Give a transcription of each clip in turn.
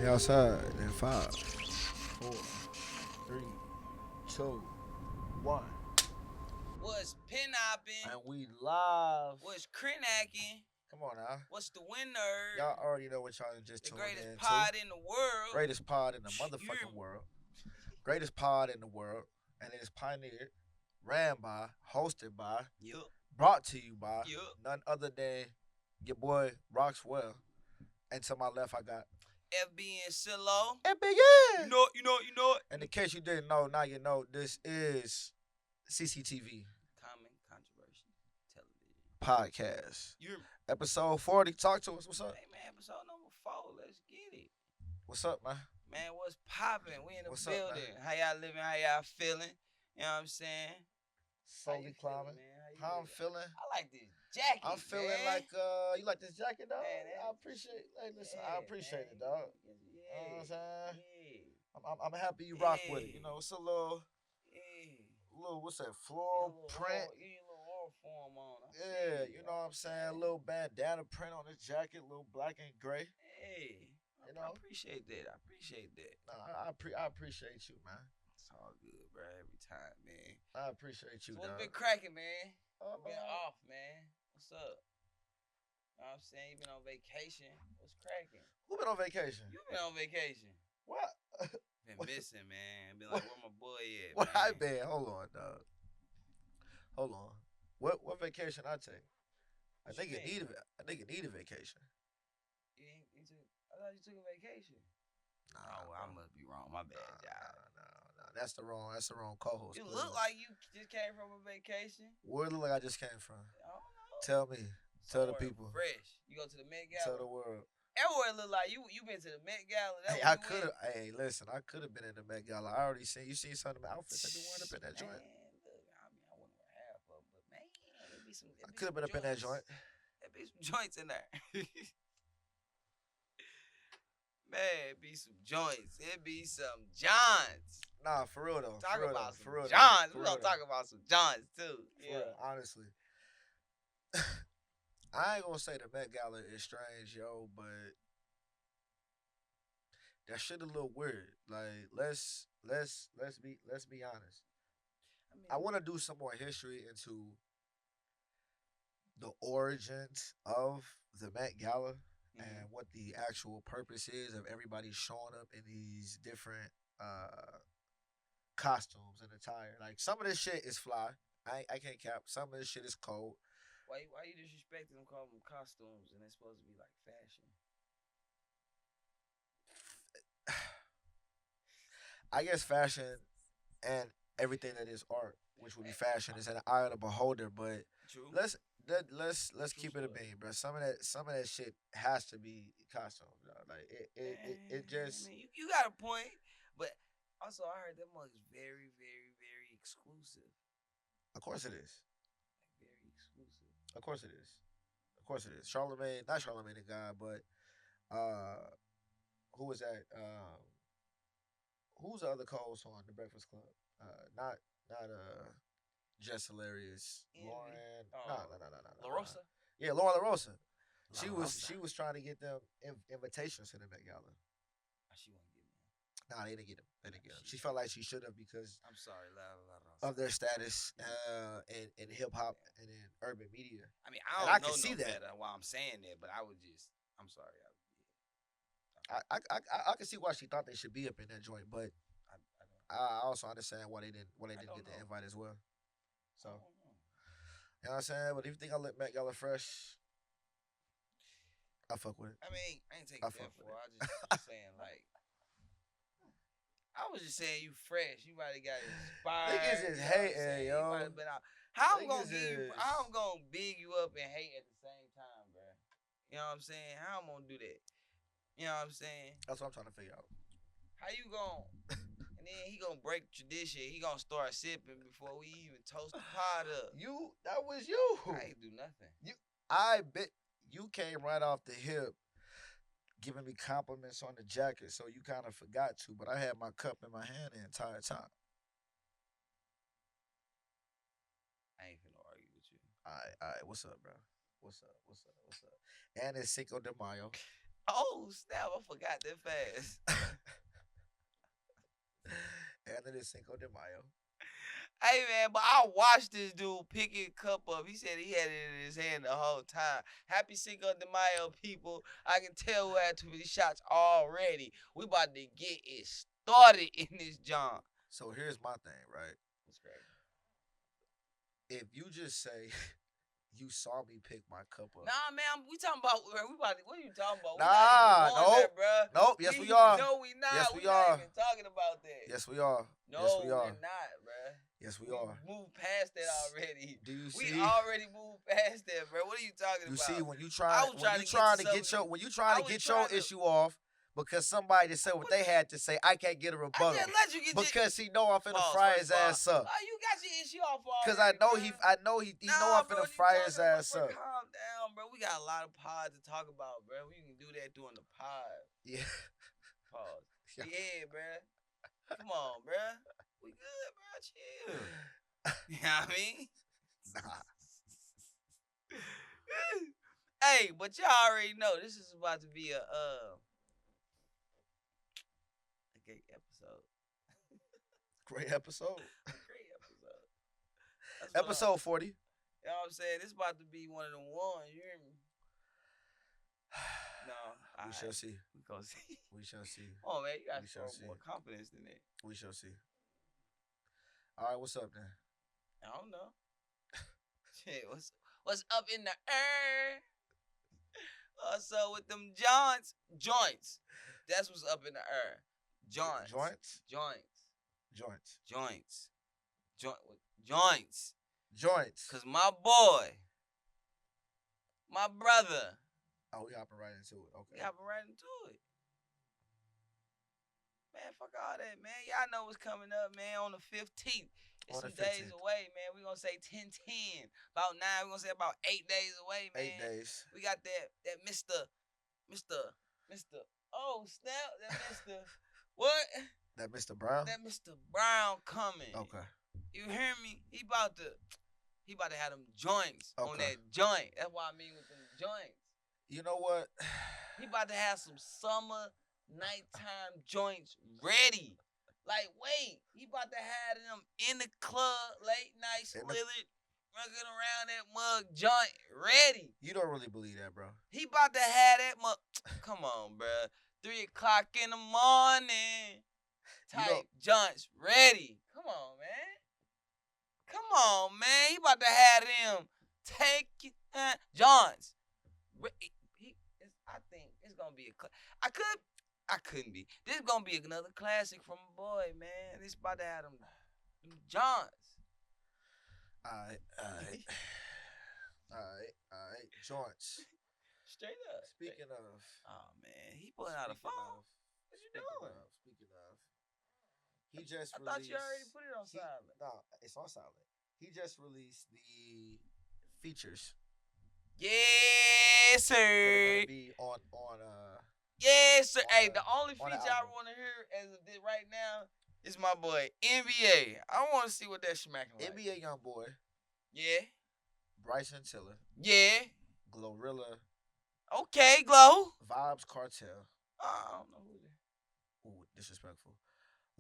We outside in 5, 4, 3, 2, 1. What's pin-hopping? And we live. What's crinacking? Come on now. What's the winner? Y'all already know what y'all just the tuned greatest in pod to. in the world. Greatest pod in the motherfucking world. Greatest pod in the world. And it is pioneered, ran by, hosted by, brought to you by none other than your boy Roxwell. And to my left, I got FB and Silo. FB, yeah. You know it. And in case you didn't know, now you know this is CCTV Common Controversy Television Podcast. Episode 40. Talk to us. What's up? Hey, man, episode number 4. Let's get it. What's up, man? Man, what's popping? We in the What's building. Up, how y'all living? How y'all feeling? You know what I'm saying? Slowly climbing. How I'm feeling? I like this jacket. I'm feeling man. like you like this jacket, dog? Man, I appreciate. Hey, listen, yeah, I appreciate man. it, dog. Yeah. You know what I'm saying? Yeah. I'm happy you rock with it. Yeah. You know, it's a little what's that? Floral print. You a little war form on. Yeah, you know what I'm saying? A little bandana print on this jacket, little black and gray. Hey, you know, I appreciate that. Nah, I appreciate you, man. It's all good, bro. Every time, man. I appreciate you, so what's dog. been cracking, man? Been off, man. What's up? You know what I'm saying? You been on vacation. What's cracking? Who been on vacation? You been on vacation. What? Been missing, man. Been like, where my boy at, Where man? I been? Hold on, dog. Hold on. What vacation I take? I think you need a vacation. I thought you took a vacation. Nah, I must be wrong. My bad, y'all. No. That's the wrong co-host. You look like you just came from a vacation. Where look like I just came from? I don't know. Tell me. Tell the people. Fresh. You go to the Met Gala. Tell the world. Everywhere look like you been to the Met Gala. Hey, I could have. Hey, listen, I could have been in the Met Gala. I already seen you. Seen some of the outfits I be wearing up in that joint. Look, I wouldn't wear half of them, but man, it be some. I could have been up in that joint. There be some joints in there. Man, it be some joints. It be some Johns. Nah, for real though. Talk about some Johns. We gonna talk about some Johns too. Yeah, honestly. I ain't gonna say the Met Gala is strange, yo, but that shit a little weird. Like, let's be honest. I want to do some more history into the origins of the Met Gala and what the actual purpose is of everybody showing up in these different costumes and attire. Like, some of this shit is fly. I can't cap. Some of this shit is cold. Why you disrespecting them, calling them costumes, and they're supposed to be like fashion? I guess fashion and everything that is art, which would be fashion, is in the eye of the beholder. But True. let's keep it a bean, bro. Some of that shit has to be costumes, bro. Like it just. I mean, you got a point, but also I heard that mug is very, very, very exclusive. Of course it is. Like very exclusive. Of course it is. Charlemagne, not Charlemagne the God, but who was that? Who's the other co-host on The Breakfast Club? Not Jess Hilarious. Lauren. No. LaRosa? Yeah, Lauren LaRosa. She was trying to get them invitations to the Met Gala. She won't get me. Nah, they didn't get them. She felt like she should have because I'm sorry, of their status in hip hop and in urban media. I mean, I can see that while I'm saying that, but I'm sorry. I can see why she thought they should be up in that joint, but I also understand why they didn't get the invite as well. So, you know what I'm saying? But if you think I let Met Gala fresh, I fuck with it. I mean, I ain't taking that for. I just saying like. I was just saying you fresh. You might have got inspired. Niggas is hating, yo. How I'm gonna big you up and hate at the same time, bro? You know what I'm saying? How I'm gonna do that? You know what I'm saying? That's what I'm trying to figure out. How you gonna? And then he gonna break tradition. He gonna start sipping before we even toast the pot up. That was you. I ain't do nothing. I bet you came right off the hip giving me compliments on the jacket, so you kind of forgot to, but I had my cup in my hand the entire time. I ain't finna argue with you. All right, what's up, bro? What's up? And it's Cinco de Mayo. Oh, snap. I forgot that fast. And it is Cinco de Mayo. Hey, man, but I watched this dude picking a cup up. He said he had it in his hand the whole time. Happy Cinco de Mayo, people. I can tell who had too many shots already. We about to get it started in this John. So here's my thing, right? That's great. If you just say you saw me pick my cup up. Nah, man, we talking about what are you talking about? Nope. Nope. Yes, we are. No, we not. Yes, we not are. even talking about that. Yes, we are. No, yes, we are. we're not, bruh. Yes, we are. Moved past that already. Do you see? We already moved past that, bro. What are you talking about? You see, when you trying to get your issue off because somebody said what they had to say, I can't get a rebuttal. I just let you get because he know I'm finna fry his ass up. Oh, you got your issue off already. Because I know he know I'm finna fry his ass up. Calm down, bro. We got a lot of pods to talk about, bro. We can do that during the pod. Yeah. Pause. Yeah, bro. Come on, bro. We good, bro. Chill. You know what I mean? Nah. Hey, but y'all already know this is about to be a great episode. Great episode. Great episode. Episode 40. You know what I'm saying? This is about to be one of them ones. You hear me? No. We shall see. We gonna see. We shall see. Oh man, you got more confidence than that. We shall see. All right, what's up then? I don't know. Shit, what's up in the air? What's up with them joints? That's what's up in the air. Joints. Cause my boy, my brother. Oh, we hopping right into it. Okay. We hopping right into it. Man, fuck all that, man. Y'all know what's coming up, man, on the 15th. It's some days away, man. We're going to say 10-10. About 9, we're going to say about 8 days away, man. 8 days. We got that Mr. Oh, snap. That Mr. What? That Mr. Brown? That Mr. Brown coming. Okay. You hear me? He about to have them joints on that joint. That's what I mean with them joints. You know what? He about to have some summer nighttime joints ready. Like, wait, he about to have them in the club, late night, slithered, running around that mug joint ready. You don't really believe that, bro. He about to have that mug. Come on, bro. 3 o'clock in the morning. Type joints ready. Come on, man. He about to have them take joints. I think it's gonna be I couldn't be. This is gonna be another classic from a boy, man. This about to have them joints. Alright. Joints. Straight up. Speaking of. Oh man, he pulling out a phone. What you doing? Speaking of. He just released. I thought you already put it on silent. No, it's on silent. He just released the features. Yes, sir. Be on Yes, sir. Hey, the only feature I want to hear as of right now is my boy NBA. I want to see what that smacking like. NBA young boy. Yeah. Bryson Tiller. Yeah. Glorilla. Okay, Glow. Vibes Cartel. I don't know who that. Ooh, disrespectful.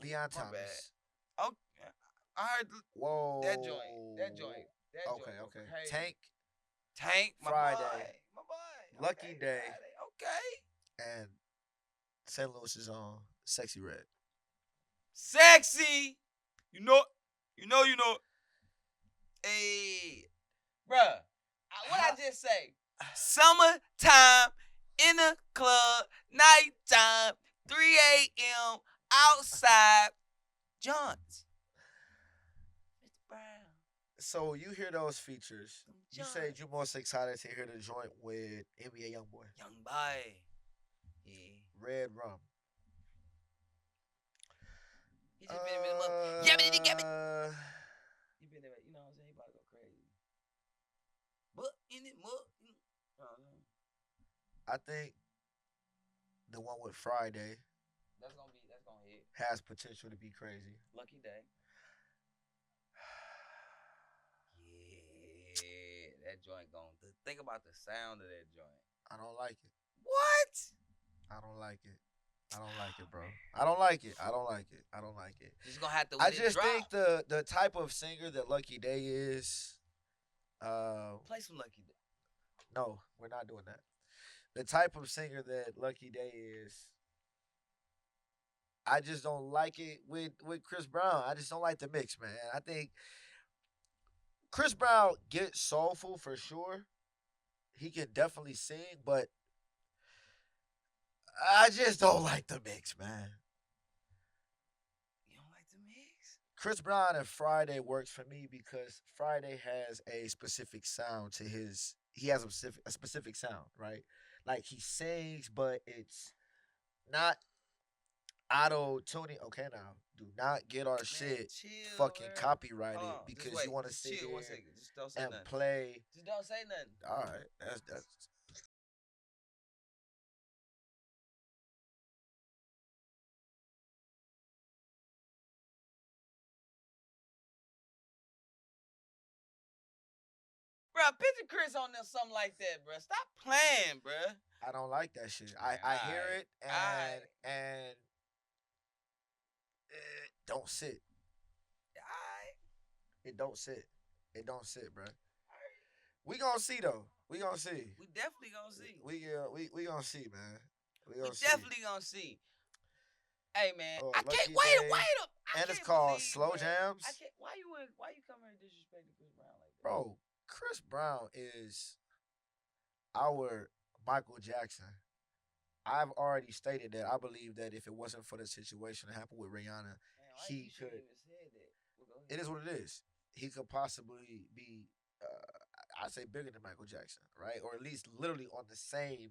Leon Thomas. Bad. Okay. I heard Whoa. That joint. Okay. Tank, my Friday. boy. Lucky Day. Friday. Okay. And St. Louis's own Sexy Red. Sexy. You know. Hey, bruh. What I just say? Summertime in the club, nighttime, 3 a.m. outside, Johns. Mr. Brown. So you hear those features. You said you're most excited to hear the joint with NBA Youngboy. Young boy. Yeah. Red Rum. He just been in the mug. He been there, you know what I'm saying? He about to go crazy. But in it, mug. I think the one with Friday. That's gonna hit. Has potential to be crazy. Lucky Day. Yeah, that joint think about the sound of that joint. I don't like it. What? I don't like it. I don't like it, bro. I don't like it. I don't like it. I don't like it. Just gonna have to. I just think the type of singer that Lucky Day is. Play some Lucky Day. No, we're not doing that. The type of singer that Lucky Day is. I just don't like it with Chris Brown. I just don't like the mix, man. I think Chris Brown gets soulful for sure. He can definitely sing, but I just don't like the mix, man. You don't like the mix? Chris Brown and Friday works for me because Friday has a specific sound to his. He has a specific sound, right? Like he sings, but it's not auto tuning. Okay, now do not get our shit chill, fucking man. copyrighted because you want to sit chill here 1 second. Just don't say and nothing. play. Just don't say nothing. All right, that's. Bro, picture Chris on there, something like that, bro. Stop playing, bro. I don't like that shit. I hear it and it don't sit. It don't sit. It don't sit, bro. We gonna see though. We gonna see. We definitely gonna see. We gonna see, man. We definitely gonna see. Hey man, I can't wait up. And it's called Slow Jams. I can't. Why you come here disrespecting Chris Brown like that? Bro, Chris Brown is our Michael Jackson. I've already stated that I believe that if it wasn't for the situation that happened with Rihanna, he could. It is what it is. He could possibly be, I'd say, bigger than Michael Jackson, right? Or at least literally on the same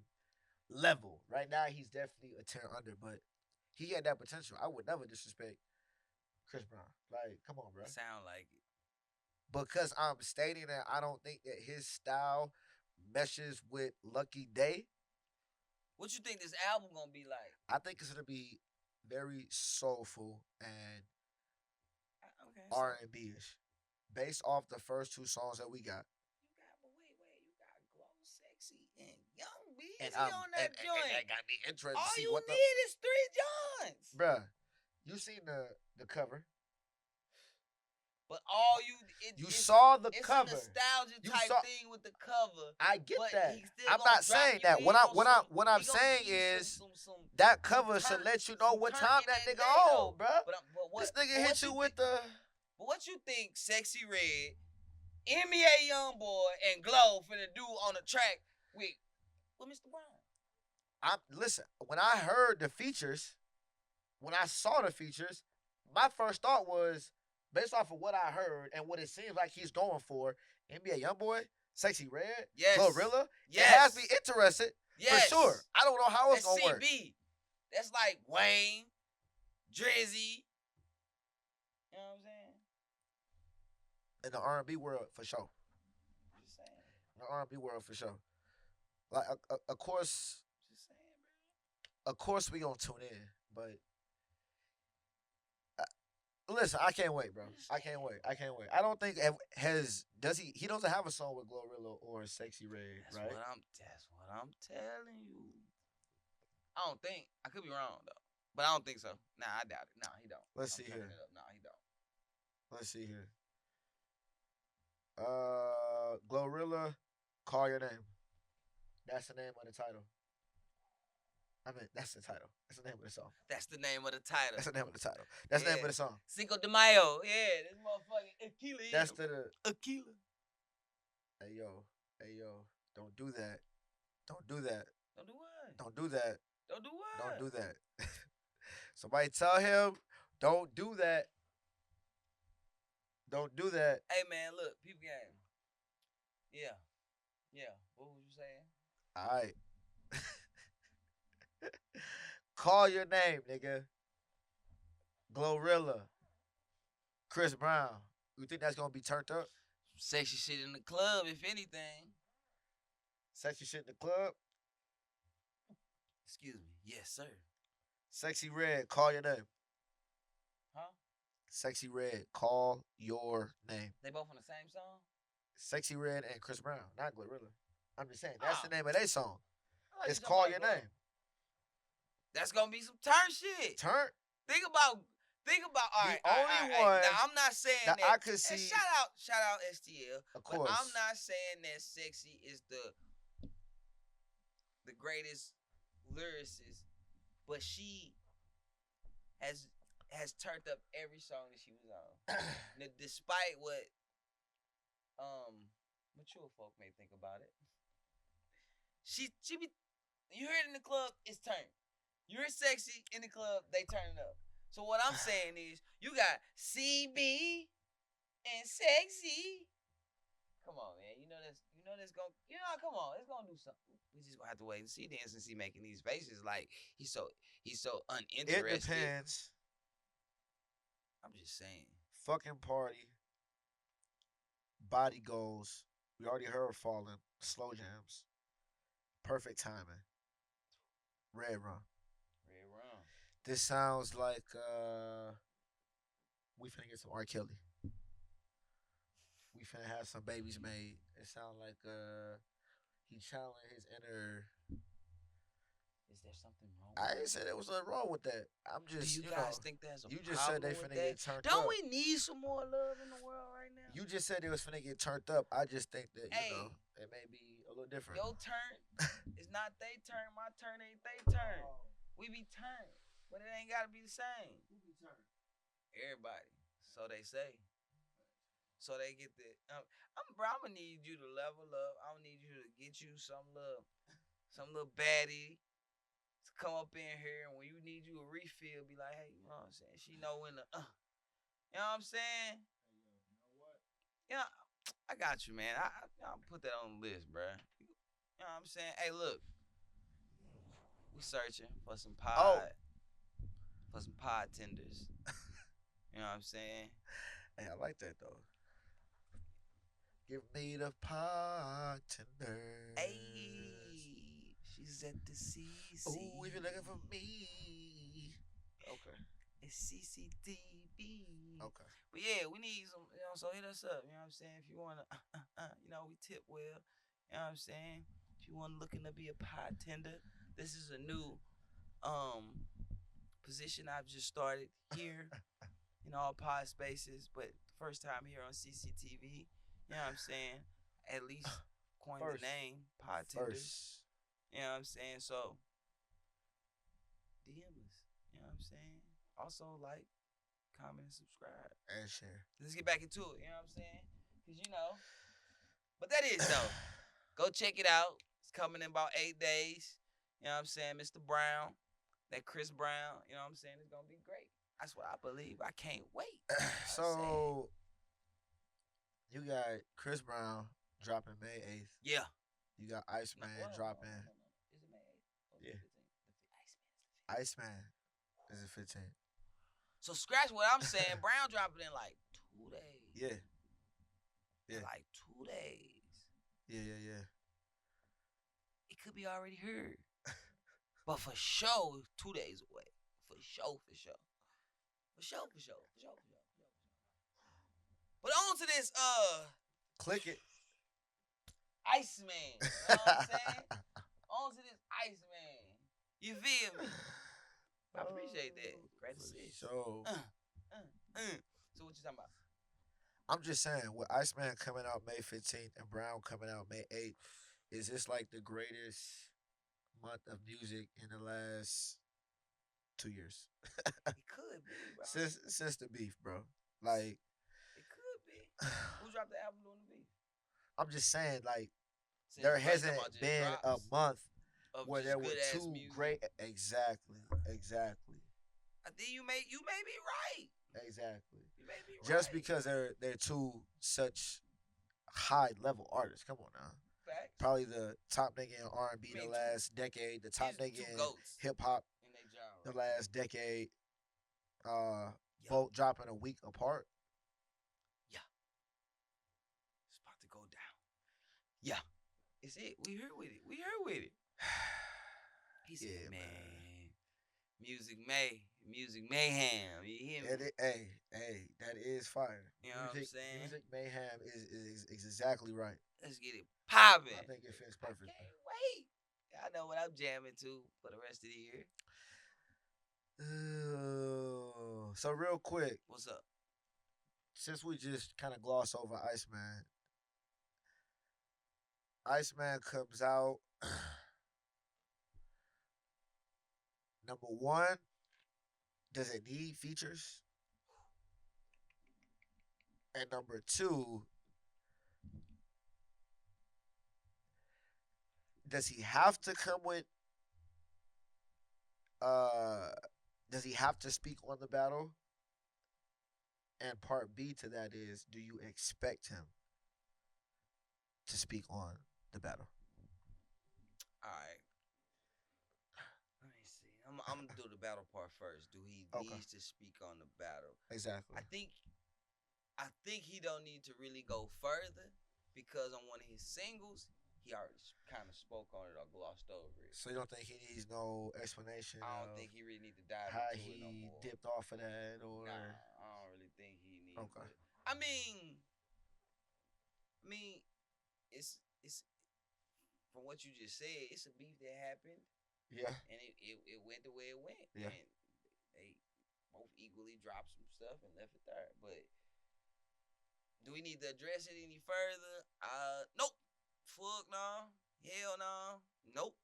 level. Right now, he's definitely a tier under, but he had that potential. I would never disrespect Chris Brown. Like, come on, bro. Sound like it. Because I'm stating that I don't think that his style meshes with Lucky Day. What you think this album gonna be like? I think it's gonna be very soulful and R&B-ish, based off the first two songs that we got. You got Glow, Sexy, and Young Busy And on that joint. And that got me interested All to see you what need is 3 joints. Bruh, you seen the cover. But all you saw the it's cover. It's a nostalgia type thing with the cover. I get that. I'm not saying that. What I'm saying is that cover should let you know what time that nigga on, bruh. This nigga hit you with the. But what you think Sexy Red, NBA Youngboy, and Glow finna do on the track with Mr. Brown? Listen, when I heard the features, when I saw the features, my first thought was, based off of what I heard and what it seems like he's going for, NBA Youngboy, Sexy Red, Glorilla, it has me interested for sure. I don't know how it's going to work. That's like Wayne, Drizzy. You know what I'm saying? In the R&B world, for sure. Just saying. In the R&B world, for sure. Like, of course. Just saying, bro. Of course, we gonna tune in, but listen, I can't wait, bro. I can't wait. I don't think he doesn't have a song with Glorilla or Sexy Red, right? That's what I'm telling you. I don't think. I could be wrong though, but I don't think so. Nah, I doubt it. Nah, he don't. Let's see here. Nah, he don't. Let's see here. Glorilla, Call Your Name. That's the name of the title. I mean, that's the title. That's the name of the song. That's the name of the title. That's the name of the title. That's the name of the song. Cinco de Mayo. Yeah, this motherfucking Aquila. That's the Aquila. Hey yo, don't do that. Don't do that. Don't do what? Don't do that. Don't do what? Don't do that. Somebody tell him, don't do that. Don't do that. Hey man, look, people game. Yeah. What was you saying? All right. Call Your Name, nigga. Glorilla. Chris Brown. You think that's gonna be turned up? Sexy shit in the club, if anything. Sexy shit in the club? Excuse me. Yes, sir. Sexy Red, Call Your Name. Huh? Sexy Red, Call Your Name. They both on the same song? Sexy Red and Chris Brown, not Glorilla. I'm just saying, that's the name of their song. It's Call Your Name. That's gonna be some turn shit. Turn. Think about. All right. One. Now I'm not saying that. I could see. Shout out STL. Of course. But I'm not saying that Sexy is the greatest lyricist, but she has turned up every song that she was on. Now, despite what mature folk may think about it, she be, you hear it in the club, it's turned. You hear Sexy in the club, they turn it up. So what I'm saying is, you got CB and Sexy. Come on, man. You know that's gonna. Come on. It's gonna do something. We just gonna have to wait and see. Then since he making these faces like he's so uninterested. It depends. I'm just saying. Fucking party. Body goals. We already heard Falling. Slow jams. Perfect timing. Red Rum. This sounds like we finna get some R. Kelly. We finna have some babies made. It sounds like he channeling his inner. Is there something wrong? I ain't said there was nothing wrong with that. I'm just. Do you guys think there's a You just said they finna get turned up. Don't we need some more love in the world right now? You just said they was finna get turned up. I just think that it may be a little different. Your turn is not they turn. My turn ain't they turn. We be turned. But it ain't gotta be the same. Who be turned? Everybody. So they say. So they get the. I'm gonna need you to level up. I'm gonna need you to get you some little baddie to come up in here, and when you need you a refill, be like, hey, you know what I'm saying? She know when the. You know what I'm saying? Hey, yo, you know what? Yeah, I got you, man. I'll put that on the list, bro. You know what I'm saying? Hey, look. We searching for some pod. For some pod tenders. You know what I'm saying? Hey, I like that though. Give me the pod tenders. Hey, she's at the CC. Oh, if you're looking for me. Okay. It's CCTV. Okay. But yeah, we need some, so hit us up. You know what I'm saying? If you want to, we tip well. You know what I'm saying? If you want to looking to be a pod tender, this is a new, position I've just started here in all pod spaces, but first time here on CCTV. You know what I'm saying? At least coin the name pod tenders. You know what I'm saying? So DM us. You know what I'm saying? Also like, comment, and subscribe, and share. Let's get back into it. You know what I'm saying? Because but that is though. Go check it out. It's coming in about 8 days. You know what I'm saying? Mr. Brown. That Chris Brown, you know what I'm saying? It's going to be great. That's what I believe. I can't wait. So, you got Chris Brown dropping May 8th. Yeah. You got Iceman dropping. Is it May 8th? Yeah. Iceman is the 15th. So, scratch what I'm saying. Brown dropping in like 2 days. Yeah. Yeah. Like 2 days. Yeah. It could be already heard. But for sure, 2 days away. For sure. But on to this, click it. Iceman. You know what I'm saying? On to this Iceman. You feel me? I appreciate that. Great to see. So what you talking about? I'm just saying, with Iceman coming out May 15th and Brown coming out May 8th, is this like the greatest month of music in the last 2 years? It could be, bro. Since the beef, bro. Like, it could be. Who dropped the album doing the beef? I'm just saying, like, there hasn't been a month where there were two music. Great. Exactly. I think you may be right. Exactly. You may be right. Just because they're two such high level artists. Come on now. Facts. Probably the top nigga in R&B the last decade. The top nigga in hip hop the last decade. Both dropping a week apart. Yeah. It's about to go down. Yeah. It's it. We here with it. He said, man. Music Mayhem. You hear me? Hey, that is fire. You know what I'm saying? Music Mayhem is exactly right. Let's get it popping. I think it fits perfect. I can't wait. I know what I'm jamming to for the rest of the year. So real quick, What's up? since we just kind of gloss over Iceman, Iceman comes out. Number one, does it need features? And number two, does he have to come with uh does he have to speak on the battle? And part B to that is, do you expect him to speak on the battle? All right. Let me see. I'm gonna do the battle part first. Do he Okay. needs to speak on the battle? Exactly. I think he don't need to really go further because on one of his singles, he already kind of spoke on it or glossed over it. So you don't think he needs no explanation I don't of think he really need to dive how into it no he more. dipped off of that, or Nah, I don't really think he needs Okay. it. I mean, it's from what you just said, it's a beef that happened, yeah, and it went the way it went. Yeah. And they both equally dropped some stuff and left it there. But do we need to address it any further? Nope. Fuck no. Hell no. Nope.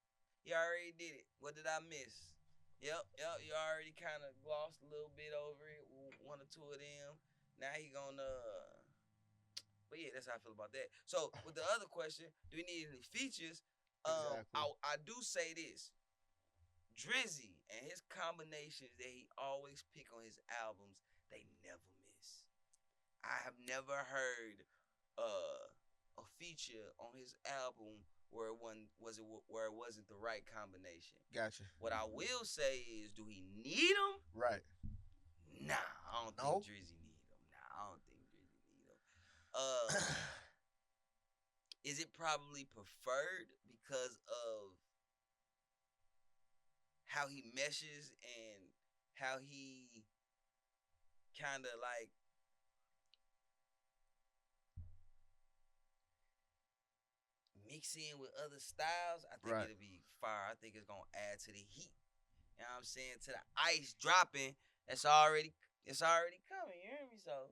You already did it. What did I miss? Yep. You already kind of glossed a little bit over it. One or two of them. Now he gonna. But yeah, that's how I feel about that. So with the other question, do we need any features? exactly. I do say this. Drizzy and his combinations that he always pick on his albums, they never miss. I have never heard a feature on his album where where it wasn't the right combination. Gotcha. What I will say is, do he need them? Right. Nah, I don't No? think Drizzy need them. Nah, I don't think Drizzy need them. Is it probably preferred because of how he meshes and how he kind of like mix in with other styles? I think Right. it'll be fire. I think it's gonna add to the heat. You know what I'm saying? To the ice dropping. It's already coming. You hear me? So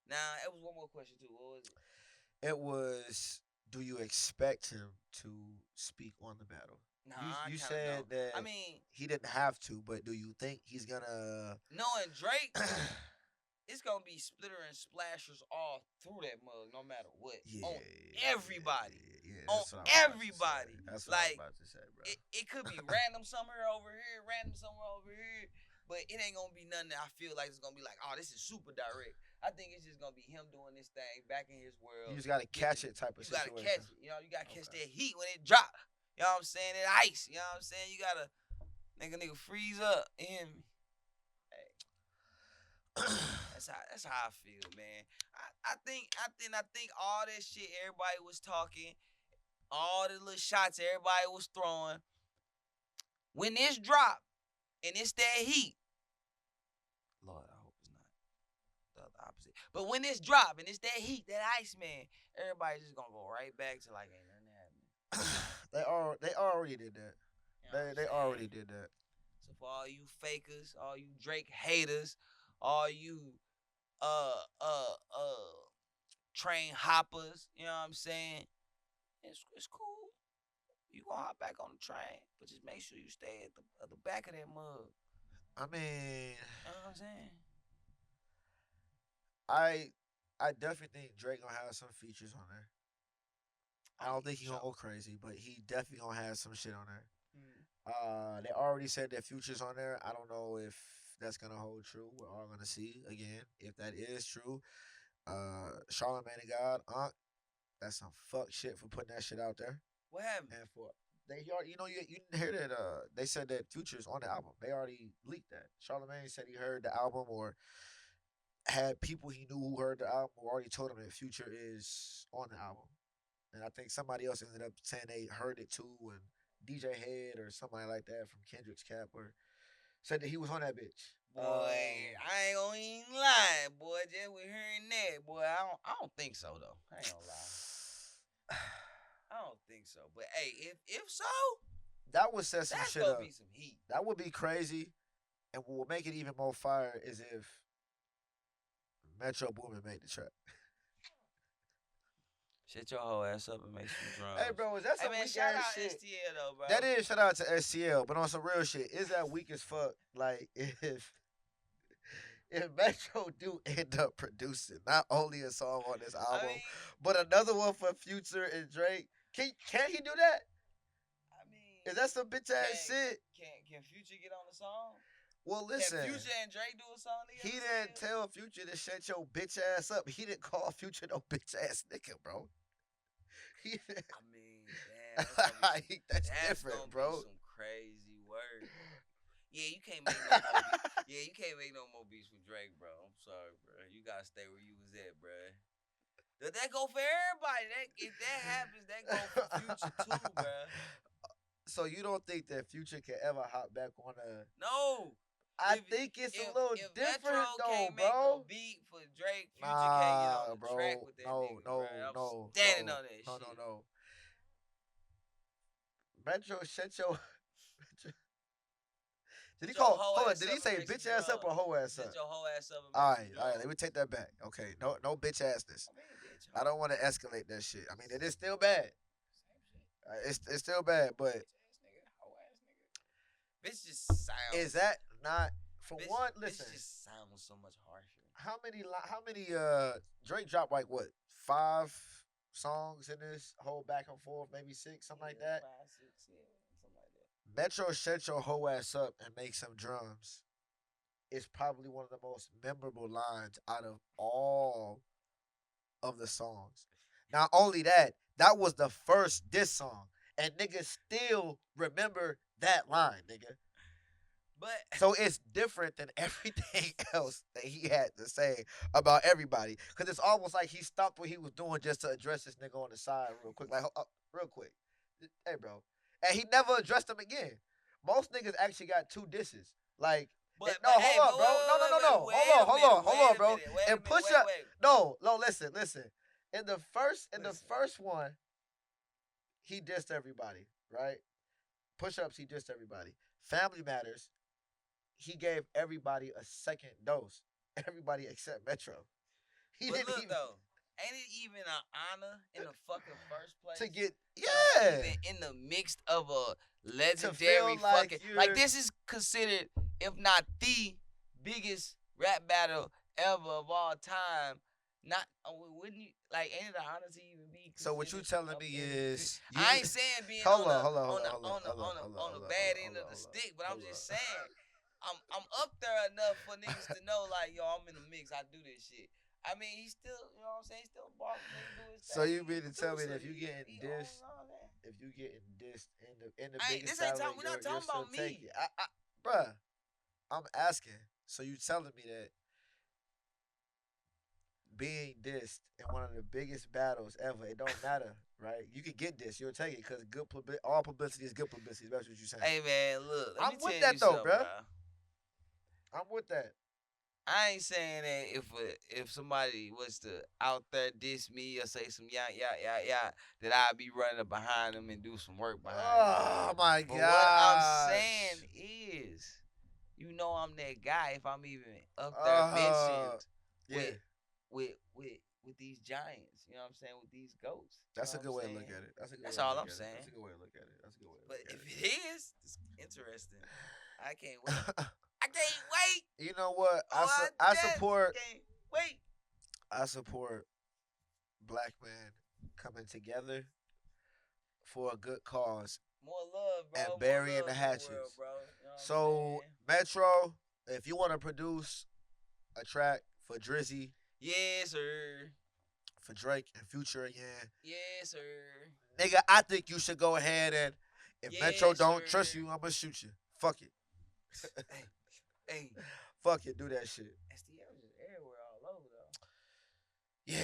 now it was one more question too. What was it? It was, do you expect him to speak on the battle? Nah, You I kind of said don't. that I mean, he didn't have to, but do you think he's gonna? knowing Drake, it's gonna be splitter and splashers all through that mug, no matter what. Yeah, On everybody. Yeah, On that's what I was about to everybody. say. That's what I Like, was about to say, bro. it could be random somewhere over here, random somewhere over here, but it ain't gonna be nothing that I feel like it's gonna be like, oh, this is super direct. I think it's just gonna be him doing this thing back in his world. You just gotta catch it, type of You gotta situation. catch it. You know, you gotta catch that heat when it drop. You know what I'm saying? That ice. You know what I'm saying? You gotta nigga freeze up. You hear me? Hey. That's how I feel, man. I think all that shit everybody was talking, all the little shots everybody was throwing. When this drop and it's that heat, Lord, I hope it's not the opposite. But when this drop and it's that heat, that ice, man, everybody's just gonna go right back to like ain't nothing happening. They already did that. You know They already did that. So for all you fakers, all you Drake haters, all you train hoppers, you know what I'm saying? It's cool. You gonna hop back on the train, but just make sure you stay at the back of that mug. I mean, You know what I'm saying? I definitely think Drake gonna have some features on there. I don't think he gonna go crazy, but he definitely gonna have some shit on there. They already said that Future's on there. I don't know if that's gonna hold true. We're all gonna see again if that is true. Charlamagne the God, that's some fuck shit for putting that shit out there. What happened? And for they already, you didn't hear that. They said that Future's on the album. They already leaked that. Charlamagne said he heard the album or had people he knew who heard the album who already told him that Future is on the album. And I think somebody else ended up saying they heard it too, and DJ Head or somebody like that from Kendrick's Cap or said that he was on that bitch. Boy, I ain't gonna even lie, boy. Just with hearing that, boy, I don't think so though. I ain't gonna lie. I don't think so. But hey, if so, that would set some that's shit gonna up. be some heat. That would be crazy. And what will make it even more fire is if Metro Boomin made the track. Shut your whole ass up and make some Hey, drums. bro, is that Hey some man, weak shout ass out shit? STL though, bro. That is shout out to SCL, but on some real shit, is that weak as fuck? Like if Metro do end up producing not only a song on this I album, mean, but another one for Future and Drake, can he do that? I mean, Is that some bitch ass shit? Can Future get on the song? Well, listen. Can Future and Drake do a song He together? didn't tell Future to shut your bitch ass up. He didn't call Future no bitch ass nigga, bro. He didn't. I mean, damn, That's that's different, gonna bro. be some crazy work. Yeah, you can't make no more. Yeah, you can't make no more beats with Drake, bro. I'm sorry, bro. You gotta stay where you was at, bro. That go for everybody. If that happens, that go for Future too, bro. So you don't think that Future can ever hop back on a? No. I think it's a little different Metro though, can't bro. Make a beat for Drake, Future can't get on the bro. track with that nigga, bro. I'm standing on that shit. No. Metro, shut your. Did he call? Hold on. Did he say bitch ass up or hoe ass up? Shut your hoe ass up. All right. Let me take that back. Okay, no bitch assness. I don't want to escalate that shit. I mean, it is still bad. It's still bad, but bitch just sounds. Is that not for bitch, one? Listen, bitch just sounds so much harsher. How many Drake dropped like what 5 songs in this whole back and forth, maybe 6, something like that. 5, 6, something like that. Metro shut your hoe ass up and make some drums. It's probably one of the most memorable lines out of all of the songs. Not only that, that was the first diss song, and niggas still remember that line, nigga. But so it's different than everything else that he had to say about everybody, because it's almost like he stopped what he was doing just to address this nigga on the side real quick, like real quick. Hey, bro, and he never addressed him again. Most niggas actually got 2 disses, like. Hold on, bro. No. Hold on, bro. And push up. No, listen. In the first one, he dissed everybody, right? Push-ups, he dissed everybody. Family Matters, he gave everybody a second dose. Everybody except Metro. Ain't it even an honor in the fucking first place? To get, even in the midst of a legendary fucking like this is considered, if not the biggest rap battle ever of all time. Not wouldn't you like? Ain't it an honor to even be? So what you telling me is? I ain't saying being on the bad end of the stick, but I'm just saying I'm up there enough for niggas to know like, yo, I'm in the mix. I do this shit. I mean, he's still, you know what I'm saying? He's still a boss. So you mean to tell me that if you getting dissed, in the biggest battle, we're not talking about me, bruh. I'm asking. So you telling me that being dissed in one of the biggest battles ever, it don't matter, right? You can get dissed, you'll take it because all publicity is good publicity. That's what you're saying. Hey man, look, I'm with that though, bro. I'm with that. I ain't saying that if somebody was to out there diss me or say some yeah, that I'd be running behind them and do some work behind them. Oh my God. What I'm saying is, you know I'm that guy if I'm even up there mentioned with these giants. You know what I'm saying? With these goats. That's a good way to look at it. That's all I'm saying. That's a good way to look at it. But if it is, it's interesting. I can't wait. I can't wait. You know what? I support. Can't wait. I support black men coming together for a good cause. More love, bro. And burying the hatchets. World, bro. You know so Metro, if you want to produce a track for Drizzy, yes sir. For Drake and Future again, yes sir. Nigga, I think you should go ahead and if Metro don't trust you, I'ma shoot you. Fuck it. Hey. Fuck it, do that shit. STL is everywhere all over though. Yeah.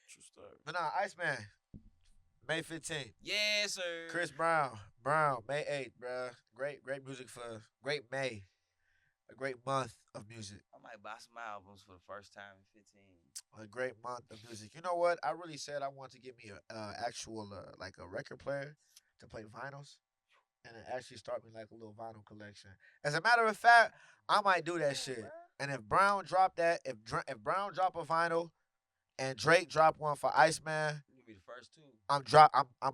True story. But nah, Iceman, May 15th. Yes, sir. Chris Brown, May 8th, bruh. Great music for great May. A great month of music. I might buy some albums for the first time in 15. A great month of music. You know what? I really said I want to get me a actual like a record player to play vinyls. and then actually start me like a little vinyl collection. As a matter of fact, I might do that Yeah, bro. shit. And if Brown drop that, if Brown drop a vinyl and Drake drop one for Iceman, You be the first two. I'm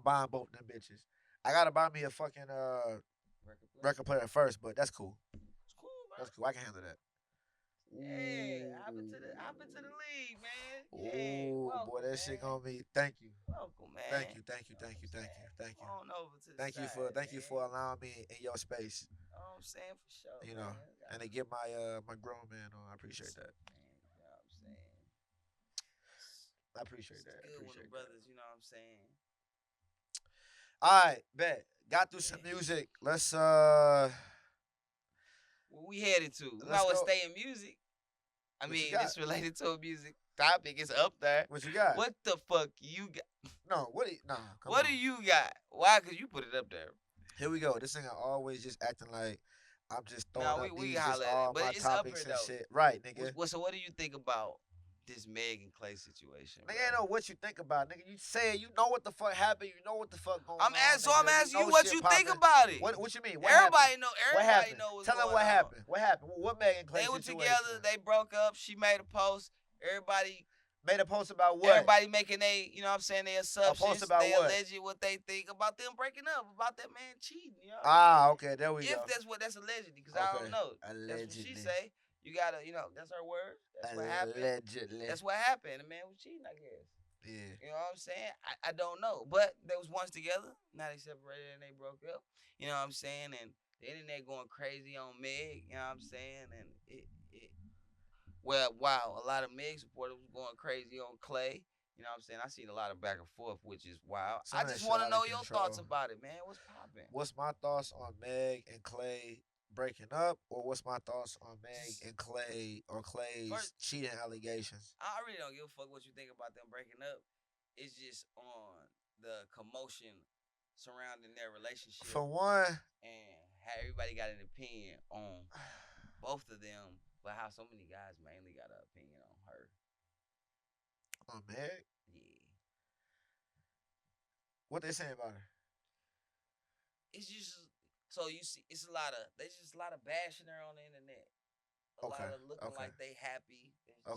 buying both them bitches. I gotta buy me a fucking record player first, but that's cool. It's cool, bro. That's cool. I can handle that. Yeah, hop into the league, man. Yeah, Ooh, welcome, boy, that man. shit gonna be. Thank you, Welcome, man. thank you, thank you, thank you, thank you, thank you, Come on over to the thank you side, thank you man. for allowing me in your space. You know what I'm saying? For sure. You know, man. and to get my my grown man on. I appreciate that. Man, you know what I'm saying? I appreciate It's that. I good when appreciate the brothers, you know what I'm saying? that. All right, bet. Got through some music. Let's Where we headed to? We might Let's well go. stay in music. I What you mean, got? it's related to a music topic. It's up there. What you got? What the fuck you got? No, what? Nah, come What on. do you got? Why? Because you put it up there. Here we go. This nigga always just acting like I'm just throwing No, up we these can just holler at all it. But my it's up topics here, and though. shit. Right, nigga. So what do you think about this Meg and Clay situation? Nigga, ain't know what you think about, nigga. You say it, you know what the fuck happened, you know what the fuck going on. I'm asking nigga. you what shit you popping. think about it. What you mean? What Everybody happened? know. What Everybody happened? know what's Tell going them what on. happened. What happened? What Meg and Clay They were situation? together. They broke up. She made a post. Everybody made a post about what? Everybody making you know what I'm saying, their assumptions. about they what? alleged what they think about them breaking up, about that man cheating. You know? Ah, okay, there we go. If that's allegedly, because I don't know. Allegedly. That's what she say. You gotta, that's her word. That's what happened. Allegedly. That's what happened. The man was cheating, I guess. Yeah. You know what I'm saying? I don't know. But they was once together. Now they separated and they broke up. You know what I'm saying? And the internet going crazy on Meg. You know what I'm saying? And wow, a lot of Meg supporters was going crazy on Clay. You know what I'm saying? I seen a lot of back and forth, which is wild. I just want to know your thoughts about it, man. What's popping? What's my thoughts on Meg and Clay breaking up, or what's my thoughts on Meg and Clay or Clay's cheating allegations? I really don't give a fuck what you think about them breaking up. It's just on the commotion surrounding their relationship. For one, and how everybody got an opinion on both of them, but how so many guys mainly got an opinion on her. On Meg? Yeah. What they saying about her? It's just so you see, there's just a lot of bashing her on the internet. A lot of looking like they happy. That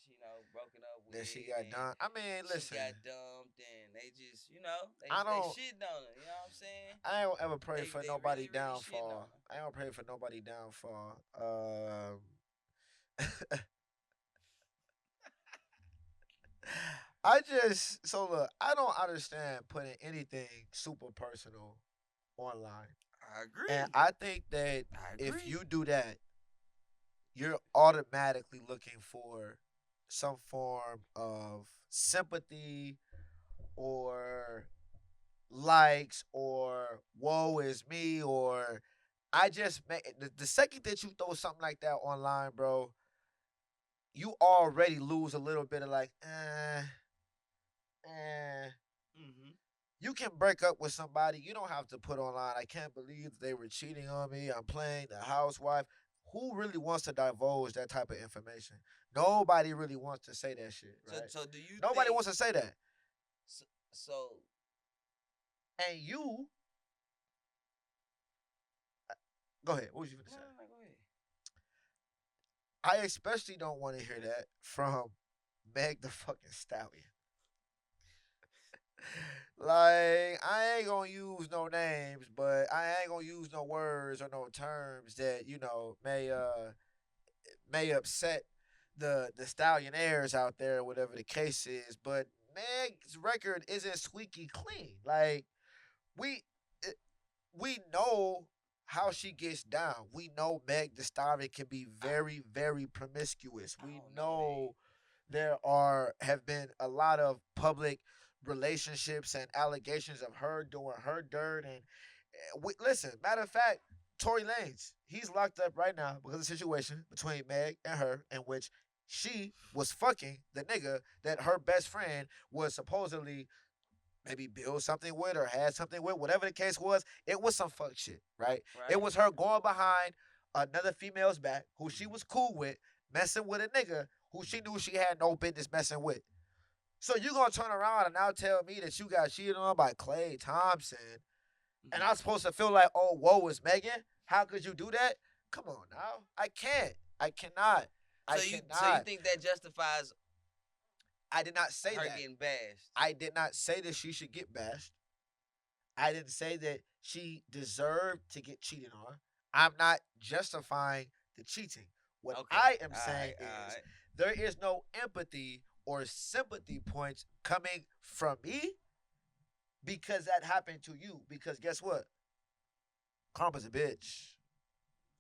she broken up with. That she got dumped. I mean, listen. She got dumped and they just, they shitting on her. You know what I'm saying? I don't ever pray for nobody really downfall. I don't pray for nobody downfall. Look, I don't understand putting anything super personal online. I agree. And I think that if you do that, you're automatically looking for some form of sympathy or likes or woe is me, or I just the second that you throw something like that online, bro, you already lose a little bit of like, You can break up with somebody. You don't have to put online, I can't believe they were cheating on me. I'm playing the housewife. Who really wants to divulge that type of information? Nobody really wants to say that shit, right? So do you Nobody wants to say that. So and you go ahead. What was you going to say? No, go ahead. I especially don't want to hear that from Meg the fucking Stallion. Like, I ain't gonna use no names, but I ain't gonna use no words or no terms that, may upset the stallionaires out there, whatever the case is. But Meg's record isn't squeaky clean. Like, we know how she gets down. We know Meg Thee Stallion can be very, very promiscuous. We know there have been a lot of public relationships and allegations of her doing her dirt. And listen, matter of fact, Tory Lanez, he's locked up right now because of the situation between Meg and her, in which she was fucking the nigga that her best friend was supposedly maybe build something with or had something with, whatever the case was. It was some fuck shit, right? It was her going behind another female's back who she was cool with, messing with a nigga who she knew she had no business messing with. So you gonna turn around and now tell me that you got cheated on by Klay Thompson and I'm supposed to feel like, oh, woe is Megan. How could you do that? Come on now. I can't. I cannot. So you think that justifies I did not say her that. getting bashed? I did not say that she should get bashed. I didn't say that she deserved to get cheated on. I'm not justifying the cheating. What I am saying is there is no empathy or sympathy points coming from me because that happened to you. Because guess what? Karma's a bitch.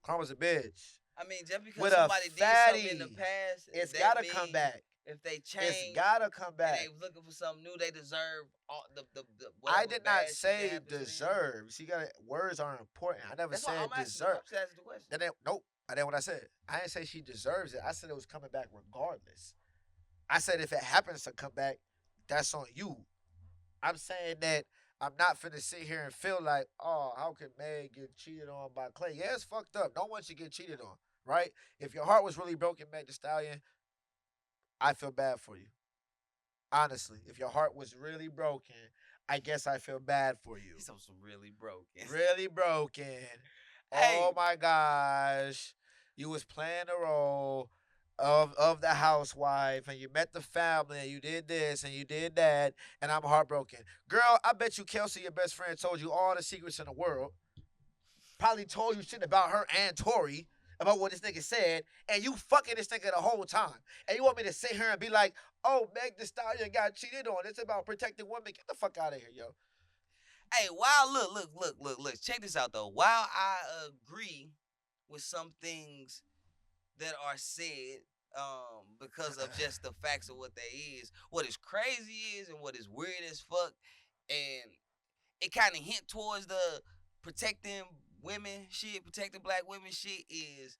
Karma's a bitch. I mean, just because somebody did something in the past, it's gotta come back. If they change, it's gotta come back. And they looking for something new, they deserve all the I did not say deserve. See, words are important. I never said deserve. I'm asking the question. Nope. I didn't what I said. I didn't say she deserves it. I said it was coming back regardless. I said if it happens to come back, that's on you. I'm saying that I'm not finna sit here and feel like, oh, how can Meg get cheated on by Clay? Yeah, it's fucked up. No one should get cheated on, right? If your heart was really broken, Meg Thee Stallion, I feel bad for you. Honestly, if your heart was really broken, I guess I feel bad for you. Some really broken. Really broken. Hey. Oh my gosh. You was playing the role of the housewife and you met the family and you did this and you did that and I'm heartbroken. Girl, I bet you Kelsey, your best friend, told you all the secrets in the world. Probably told you shit about her and Tori, about what this nigga said, and you fucking this nigga the whole time. And you want me to sit here and be like, oh, Meg Thee Stallion got cheated on. It's about protecting women. Get the fuck out of here, yo. Hey, look. Check this out, though. While I agree with some things that are said because of just the facts of what they is, what is crazy is and what is weird as fuck, and it kind of hint towards the protecting women shit, protecting black women shit is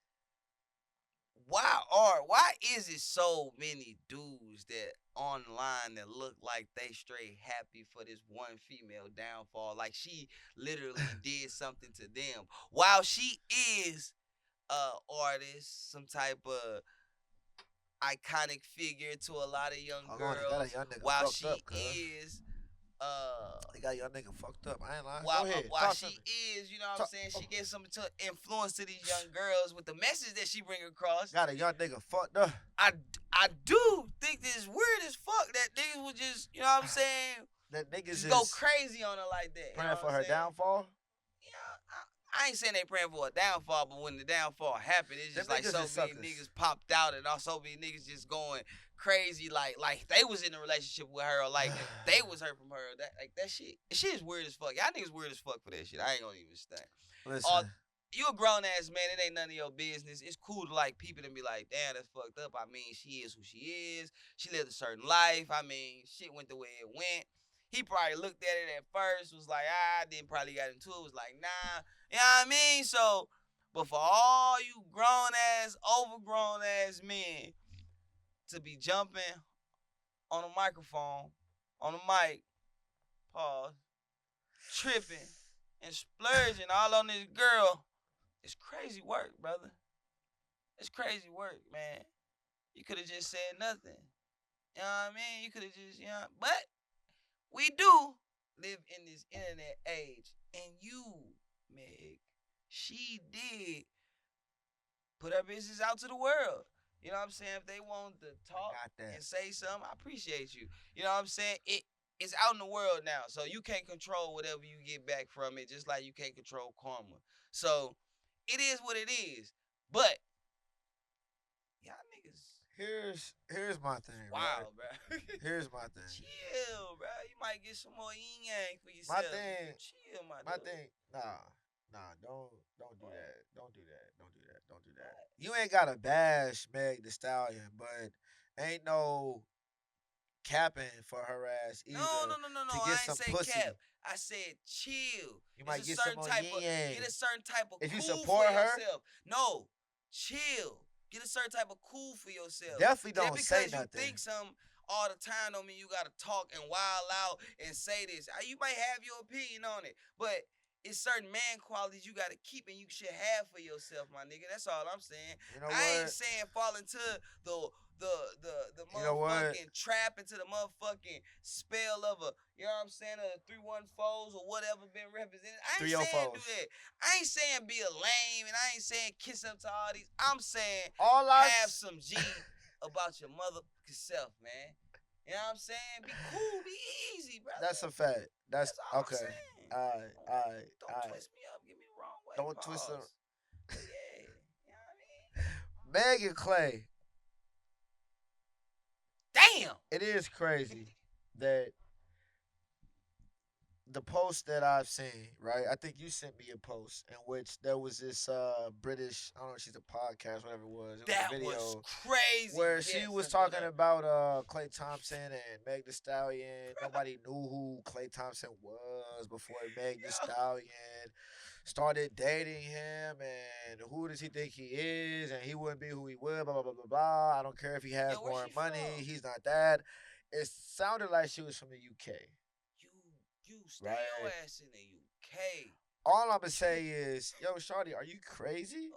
why is it so many dudes that online that look like they straight happy for this one female downfall, like she literally did something to them, while she is artist, some type of iconic figure to a lot of young girls, while she is they got young nigga fucked up. I ain't lying. While she is, you know what I'm saying, she gets some influence to these young girls with the message that she bring across. Got a young nigga fucked up. I do think this is weird as fuck that niggas would just, you know what I'm saying, that niggas just go crazy on her like that. Praying for her downfall? I ain't saying they praying for a downfall, but when the downfall happened, it's just like so many niggas popped out and also many niggas just going crazy like they was in a relationship with her or like they was hurt from her. That shit is weird as fuck. Y'all niggas weird as fuck for that shit. I ain't gonna even stand. Listen. You a grown ass man, it ain't none of your business. It's cool to like people to be like, damn, that's fucked up. I mean, she is who she is. She lived a certain life. I mean, shit went the way it went. He probably looked at it at first, was like, then probably got into it, was like, nah. You know what I mean? So, but for all you grown-ass, overgrown-ass men to be jumping on a microphone, on a mic, pause, tripping, and splurging all on this girl, it's crazy work, brother. It's crazy work, man. You could have just said nothing. You know what I mean? You could have just, you know, but we do live in this internet age, and you, Meg, she did put her business out to the world. You know what I'm saying? If they want to talk and say something, I appreciate you. You know what I'm saying? It's out in the world now, so you can't control whatever you get back from it, just like you can't control karma. So it is what it is. But y'all niggas. Here's my thing. Wow, right? Bro. Here's my thing. Chill, bro. You might get some more yin yang for yourself. My thing. Chill, my thing. Nah. Don't do that. Don't do that. You ain't gotta bash Meg Thee Stallion, but ain't no capping for her ass either. No. To get some pussy. Cap. I said chill. You might get some more yin. Get a certain type of if cool you support for her. Yourself. No, chill. Get a certain type of cool for yourself. Definitely don't say nothing. Because you think something all the time don't mean you gotta talk and wild out and say this. You might have your opinion on it, but it's certain man qualities you gotta keep and you should have for yourself, my nigga. That's all I'm saying. You know I ain't what? saying fall into the You know what? motherfucking trap, into the motherfucking spell of a, you know what I'm saying, of the 314s or whatever been represented. I ain't saying do 304s. that. I ain't saying be a lame, and I ain't saying kiss up to all these. I'm saying All I have some G about your motherfucking self, man. You know what I'm saying? Be cool, be easy, brother. That's a fact. That's all okay. I'm saying. Don't twist me up, get me the wrong way. Don't twist them. But yeah, you know what I mean? Meg and Clay. Damn. It is crazy that the post that I've seen, right? I think you sent me a post in which there was this British, I don't know if she's a podcast, whatever it was. It That was a video was crazy. where she was talking about Klay Thompson and Meg Thee Stallion. Nobody knew who Klay Thompson was before Meg Thee Stallion started dating him, and who does he think he is, and he wouldn't be who he would, blah, blah, blah, blah, blah. I don't care if he has more money. From? He's not that. It sounded like she was from the UK. You stay your ass in the UK. All I'm going to say is, yo, shawty, are you crazy?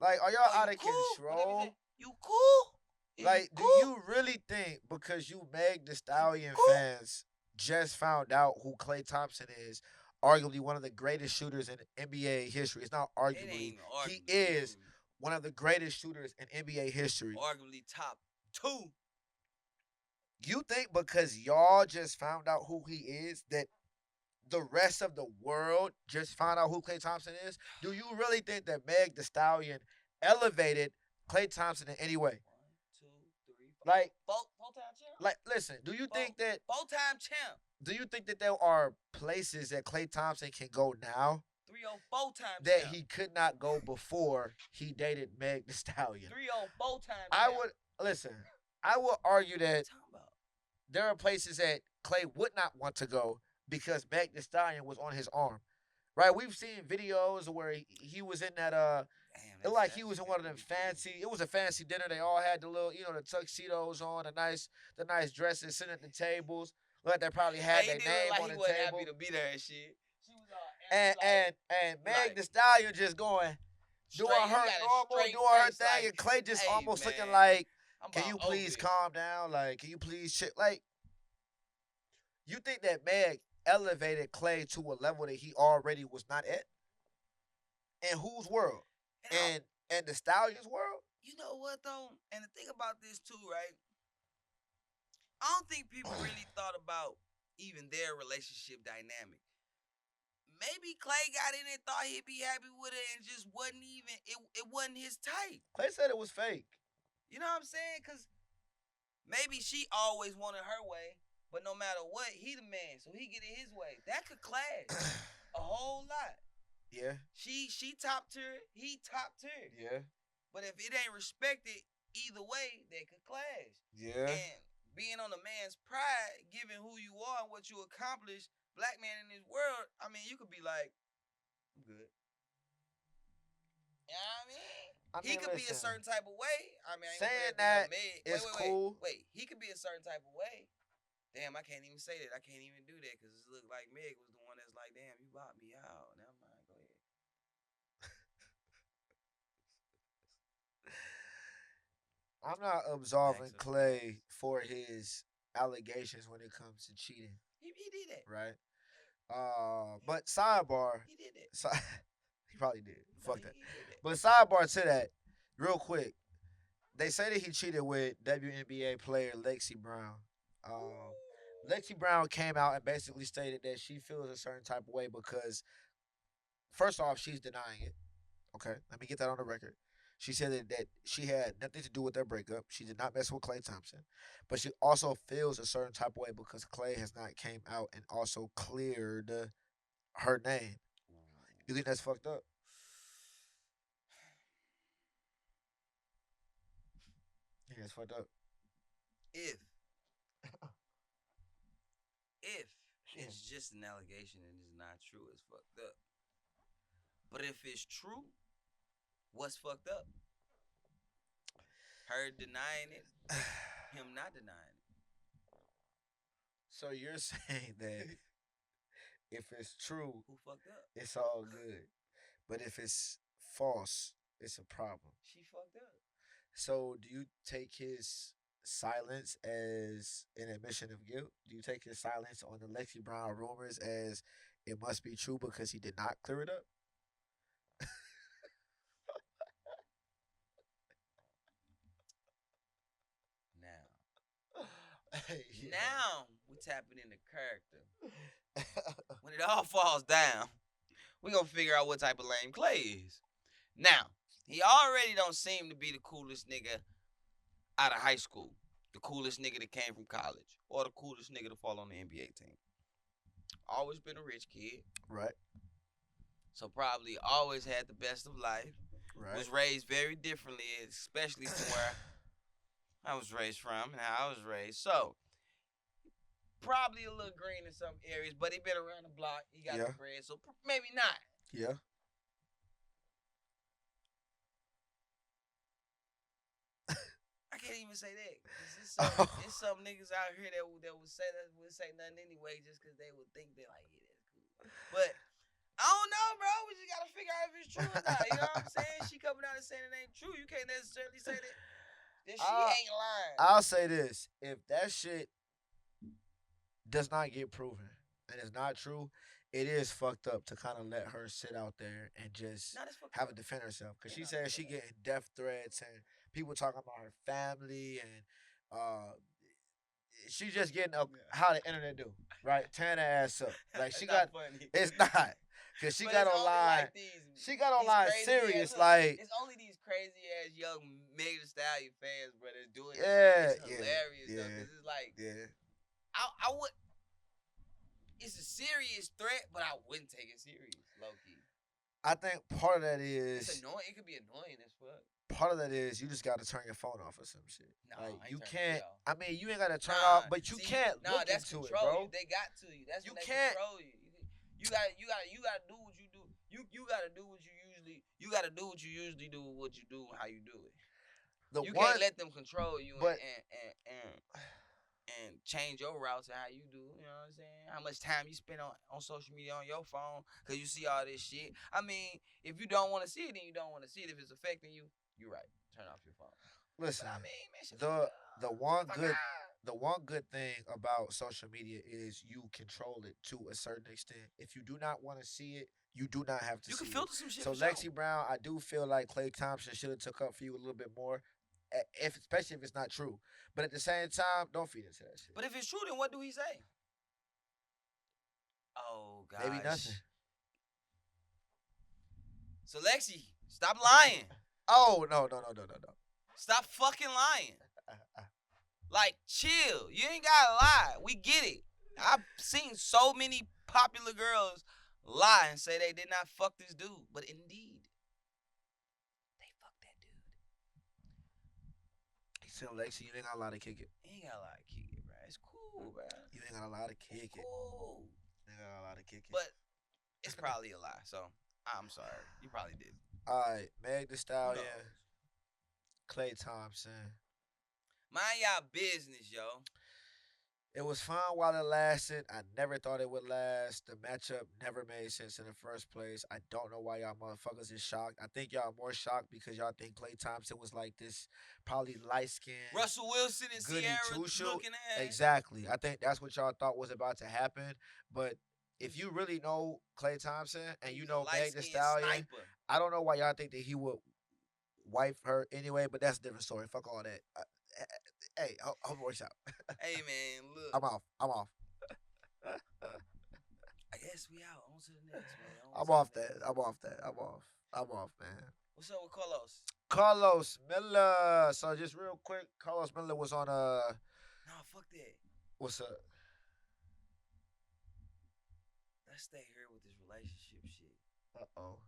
Are y'all out of cool? control? You cool? Like, do you really think because you Meg Thee Stallion fans just found out who Klay Thompson is, arguably one of the greatest shooters in NBA history? It's not arguably. He is one of the greatest shooters in NBA history. Arguably top 2. You think because y'all just found out who he is that the rest of the world just found out who Klay Thompson is? Do you really think that Meg Thee Stallion elevated Klay Thompson in any way? 1, 2, 3, 4. Like, four-time champ. Like, listen, do you think that 4-time champ? Do you think that there are places that Klay Thompson can go now 3 or 4 times that he could not go before he dated Meg Thee Stallion? 3 or 4 times. I would argue that there are places that Klay would not want to go because Meg Thee Stallion was on his arm. Right? We've seen videos where he was in that it looked like he was in one of them fancy. It was a fancy dinner. They all had the little, the tuxedos on, the nice dresses, sitting at the tables. Look like they probably had their name on the table. He wasn't happy to be there and shit. She was and Meg Thee Stallion just doing her normal, doing her thing, and Klay just almost looking like, can you please calm down? Like, can you please shit? Like, you think that Meg elevated Klay to a level that he already was not at? In whose world? And the Stallion's world? You know what, though? And the thing about this, too, right? I don't think people really thought about even their relationship dynamic. Maybe Klay got in and thought he'd be happy with it and just wasn't even, it wasn't his type. Klay said it was fake. You know what I'm saying? Because maybe she always wanted her way, but no matter what, he the man, so he get it his way. That could clash a whole lot. Yeah. She top tier, he top tier. Yeah. But if it ain't respected either way, they could clash. Yeah. And being on a man's pride, given who you are and what you accomplished, black man in this world, I mean, you could be like, I'm good. You know what I mean? He could be a certain type of way. I mean, saying that is cool. Wait, he could be a certain type of way. Damn, I can't even say that. I can't even do that because it looked like Meg was the one that's like, damn, you bought me out. Never mind, go ahead. I'm not absolving Klay for his allegations when it comes to cheating. He did that. Right? But sidebar. He did that. He probably did. Fuck that. But sidebar to that, real quick. They say that he cheated with WNBA player Lexi Brown. Lexi Brown came out and basically stated that she feels a certain type of way because, first off, she's denying it. Okay, let me get that on the record. She said that she had nothing to do with their breakup. She did not mess with Klay Thompson. But she also feels a certain type of way because Klay has not came out and also cleared her name. You think that's fucked up? Yeah, it's fucked up. If it's just an allegation and it's not true, it's fucked up. But if it's true, what's fucked up? Her denying it, him not denying it. So you're saying that If it's true, Who fucked up? it's all good. But if it's false, it's a problem. She fucked up. So, do you take his silence as an admission of guilt? Do you take his silence on the Lexi Brown rumors as it must be true because he did not clear it up? Now, Hey, now we tapping into character. When it all falls down, we gonna figure out what type of lame Clay is. Now, he already don't seem to be the coolest nigga out of high school, the coolest nigga that came from college, or the coolest nigga to fall on the NBA team. Always been a rich kid, Right, so probably always had the best of life. right. Was raised very differently, especially from where I was raised from and how I was raised. So, probably a little green in some areas, but he been around the block. He got the bread, so maybe not. Yeah. I can't even say that. There's some niggas out here that would say nothing anyway, just because they would think they're like, yeah, that's cool. But I don't know, bro. We just gotta figure out if it's true or not. You know what I'm saying? She coming out and saying it ain't true. You can't necessarily say that she ain't lying. I'll say this: if that shit does not get proven and it's not true, it is fucked up to kind of let her sit out there and just have to defend herself. Because she said she getting death threats and people talking about her family and she just getting how the internet do, right? Tearing her ass up. Like she got, funny. It's not. Cause she got online. Like she got online serious, like it's only these crazy ass young Megan Thee Stallion fans, bro, that's doing this shit. It's hilarious though, cause it's like, I would. It's a serious threat, but I wouldn't take it serious, low key. I think part of that is it's annoying. It could be annoying as fuck. Part of that is you just got to turn your phone off or some shit. No, like I you ain't can't. I mean, you ain't got to turn off, but you can't look that's into control it, bro. They got to you. That's you when they can't control you. You gotta do what you do. You gotta do what you usually. You gotta do what you usually do. What you do, how you do it. You can't let them control you and change your routes and how you do. You know what I'm saying? How much time you spend on social media on your phone because you see all this shit. I mean, if you don't want to see it, then you don't want to see it. If it's affecting you, you're right. Turn off your phone. Listen, but I mean, man, the one good thing about social media is you control it to a certain extent. If you do not want to see it, you do not have to. You see can filter it. some shit. So Lexi Brown, I do feel like Klay Thompson should have took up for you a little bit more, especially if it's not true. But at the same time, don't feed into that shit. But if it's true, then what do he say? Oh gosh. Maybe nothing. So Lexi, stop lying. Oh no. Stop fucking lying. Like, chill. You ain't gotta lie. We get it. I've seen so many popular girls lie and say they did not fuck this dude, but indeed, they fucked that dude. He said, Lexi, you ain't got a lot to kick it. You ain't got a lot to kick it, bro. It's cool, bro. You ain't got a lot to kick it. Cool. You ain't got a lot to kick it. But it's probably a lie, so I'm sorry. You probably did. All right, Meg Thee Stallion, Klay Thompson. Mind y'all business, yo. It was fun while it lasted. I never thought it would last. The matchup never made sense in the first place. I don't know why y'all motherfuckers is shocked. I think y'all more shocked because y'all think Klay Thompson was like this probably light-skinned Russell Wilson and Sierra looking at. Exactly. I think that's what y'all thought was about to happen. But if you really know Klay Thompson and you know Meg Thee Stallion, sniper. I don't know why y'all think that he would wife her anyway, but that's a different story. Fuck all that. Hey, hope it works out. Hey, man, look. I'm off. I guess we out. On to the next, man. I'm off, man. What's up with Carlos? Carlos Miller. So just real quick, Carlos Miller was on Nah, fuck that. What's up? Let's stay here with this relationship shit. Uh-oh.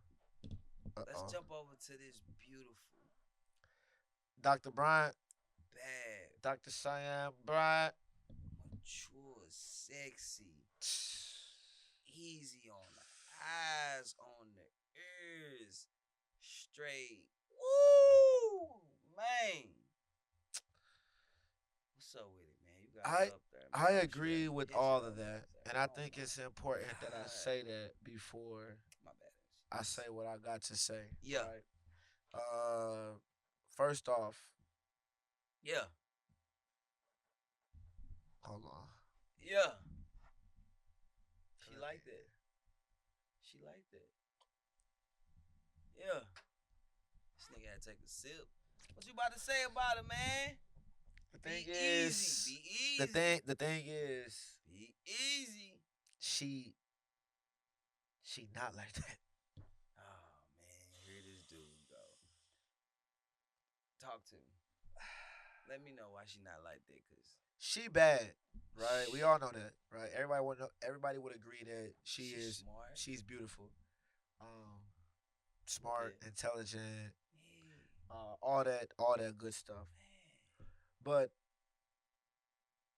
Let's jump over to this beautiful Dr. Bryant. Bad. Dr. Cheyenne Bryant. Mature, sexy. Easy on the eyes, on the ears. Straight. Woo! Man. What's up with it, man? You got it up there, I I'm agree straight. with Hit you all of up. that, and I Oh think my it's important that I god. say that before My bad. I say what I got to say. Yeah. Right. Uh, First off, Yeah. hold on. Yeah. She liked it. She liked it. Yeah. This nigga had to take a sip. What you about to say about it, man? The thing Be easy. is, Be easy. the thing is, Be easy. she not like that. Oh man, here this dude go. Talk to me. Let me know why she not like that, cause She bad, right? We all know that, right? Everybody would agree that she's is smart. she's beautiful, smart, Yeah. intelligent, Yeah. all that good stuff. Man. But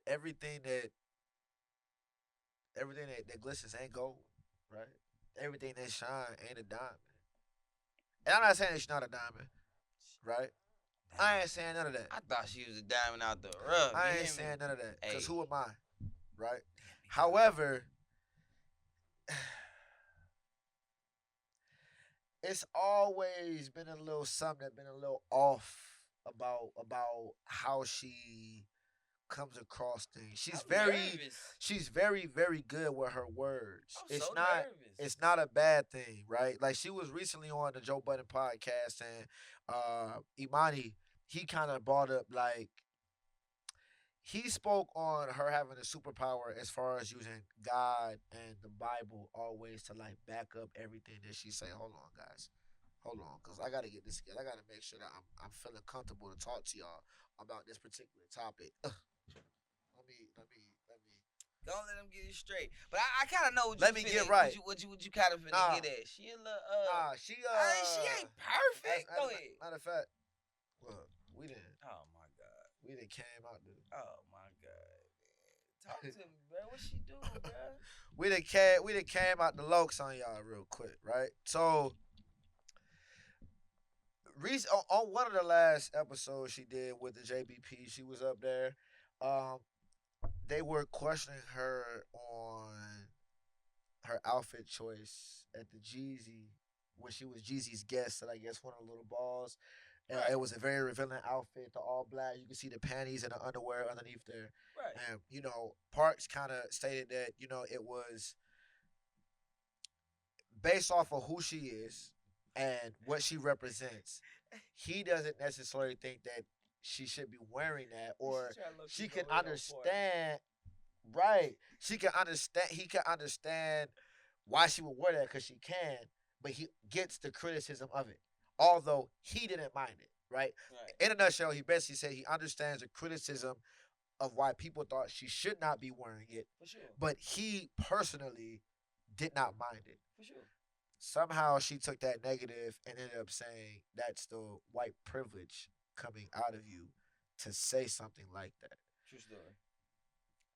everything that that glistens ain't gold, right? Everything that shine ain't a diamond. And I'm not saying that she's not a diamond, right? I ain't saying none of that. I thought she was a diamond out the rough. I You ain't hear me? saying none of that. Because Hey. who am I, right? Damn, However, it's always been a little something that been a little off about how she comes across things. She's very good with her words. I'm so nervous. It's not a bad thing, right? Like she was recently on the Joe Budden podcast and Imani, he kind of brought up like he spoke on her having a superpower as far as using God and the Bible always to like back up everything that she say. Hold on, guys. Hold on, cause I gotta get this together. I gotta make sure that I'm feeling comfortable to talk to y'all about this particular topic. Let me. Don't let them get it straight. But I kind of know what you. Let me get right. What you kind of finna Nah. get at? She a little She she ain't perfect. Go ahead. Matter of fact, look, we didn't. Oh my god. We didn't came out the. Oh my god. Talk to me, bro. What she doing, bro? We done came out the lokes on y'all real quick, right? So, on one of the last episodes she did with the JBP, she was up there. They were questioning her on her outfit choice at the Jeezy when she was Jeezy's guest at I guess one of the little balls. Right. It was a very revealing outfit, the all black. You can see the panties and the underwear underneath there. Right. And Parks kind of stated that it was based off of who she is and what she represents. He doesn't necessarily think that she should be wearing that, or she can understand. Right. She can understand. He can understand why she would wear that because she can, but he gets the criticism of it. Although he didn't mind it, right? In a nutshell, he basically said he understands the criticism of why people thought she should not be wearing it. For sure. But he personally did not mind it. For sure. Somehow she took that negative and ended up saying that's the white privilege coming out of you to say something like that. True story.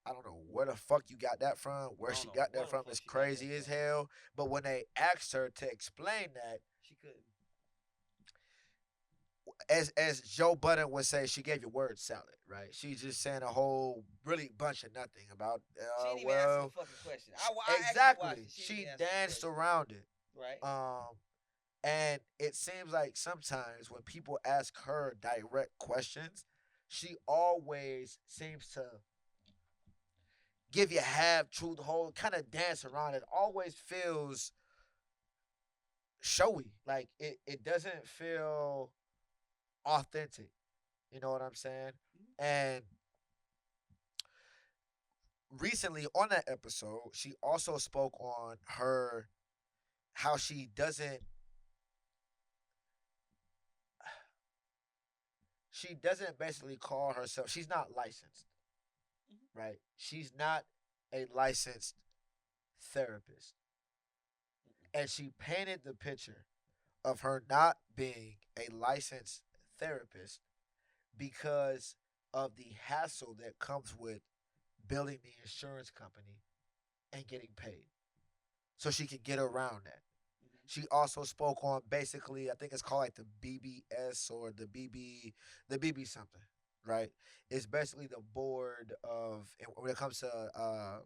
I don't know where the fuck you got that from. Where she got that from is crazy as hell. But when they asked her to explain that, she couldn't. As Joe Budden would say, she gave you word salad, right? She's just saying a whole really bunch of nothing about. She didn't even answer the fucking question. Exactly. She danced around it. Right. And it seems like sometimes when people ask her direct questions, she always seems to give you half truth, whole kind of dance around it. Always feels showy. Like it doesn't feel authentic. You know what I'm saying? And recently on that episode, she also spoke on how she doesn't basically call herself, she's not licensed. Right? She's not a licensed therapist. And she painted the picture of her not being a licensed therapist because of the hassle that comes with building the insurance company and getting paid. So she could get around that. She also spoke on basically, I think it's called like the BBS or the BB something, right? It's basically the board of, and when it comes to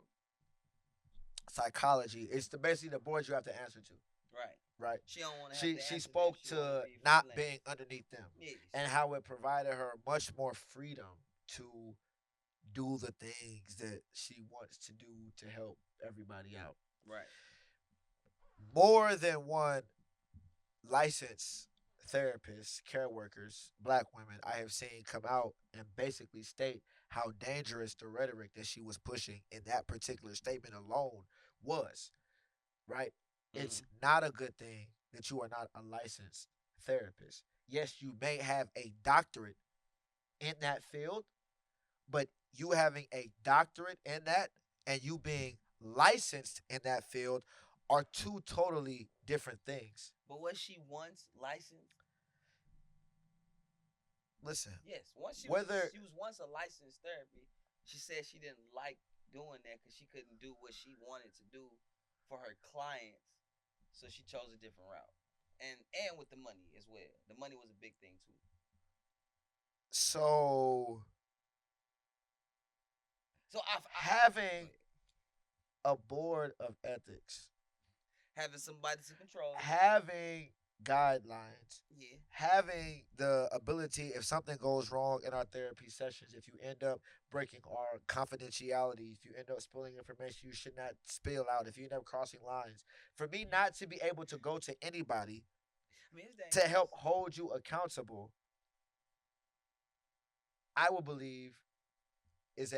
psychology, it's basically the board you have to answer to, Right. right? She don't want to have She to she answer them. spoke She want to to be not freelance. being underneath them, Yes. and how it provided her much more freedom to do the things that she wants to do to help everybody out. Right. More than one licensed therapists, care workers, black women I have seen come out and basically state how dangerous the rhetoric that she was pushing in that particular statement alone was, right? It's not a good thing that you are not a licensed therapist. Yes, you may have a doctorate in that field, but you having a doctorate in that and you being licensed in that field are two totally different things. But was she once licensed? Listen, Yes. Once whether she was once a licensed therapy. She said she didn't like doing that because she couldn't do what she wanted to do for her clients, so she chose a different route. And with the money as well. The money was a big thing too. so So having a board of ethics, having somebody to control. having guidelines, Yeah. having the ability, if something goes wrong in our therapy sessions, if you end up breaking our confidentiality, if you end up spilling information you should not spill out, if you end up crossing lines, for me not to be able to go to anybody I mean, to help hold you accountable, I will believe is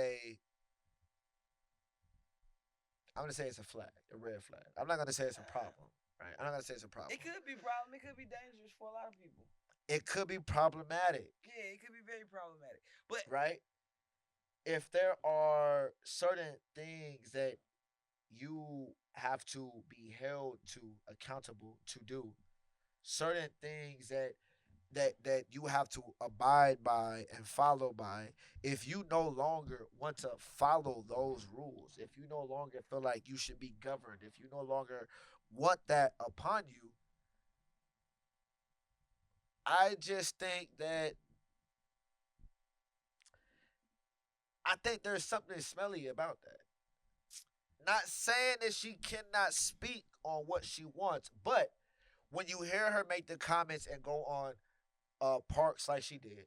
I'm gonna say it's a red flag. I'm not gonna say it's a problem, right? I'm not gonna say it's a problem. It could be a problem. It could be dangerous for a lot of people. It could be problematic. Yeah, it could be very problematic. But right? If there are certain things that you have to be held to accountable to do, certain things that you have to abide by and follow by, if you no longer want to follow those rules, if you no longer feel like you should be governed, if you no longer want that upon you, I just think that I think there's something smelly about that. Not saying that she cannot speak on what she wants, but when you hear her make the comments and go on parks like she did,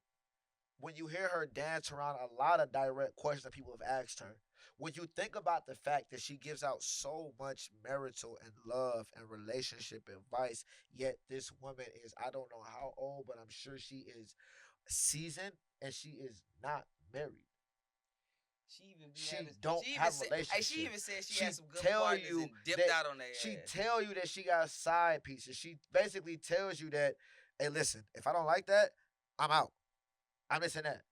when you hear her dance around a lot of direct questions that people have asked her, when you think about the fact that she gives out so much marital and love and relationship advice, yet this woman is, I don't know how old, but I'm sure she is seasoned and she is not married. She don't have a relationship. She even said she had some good tell partners you and dipped that out on that. She tell you that she got side pieces. She basically tells you that, hey, listen, if I don't like that, I'm out. I'm missing that.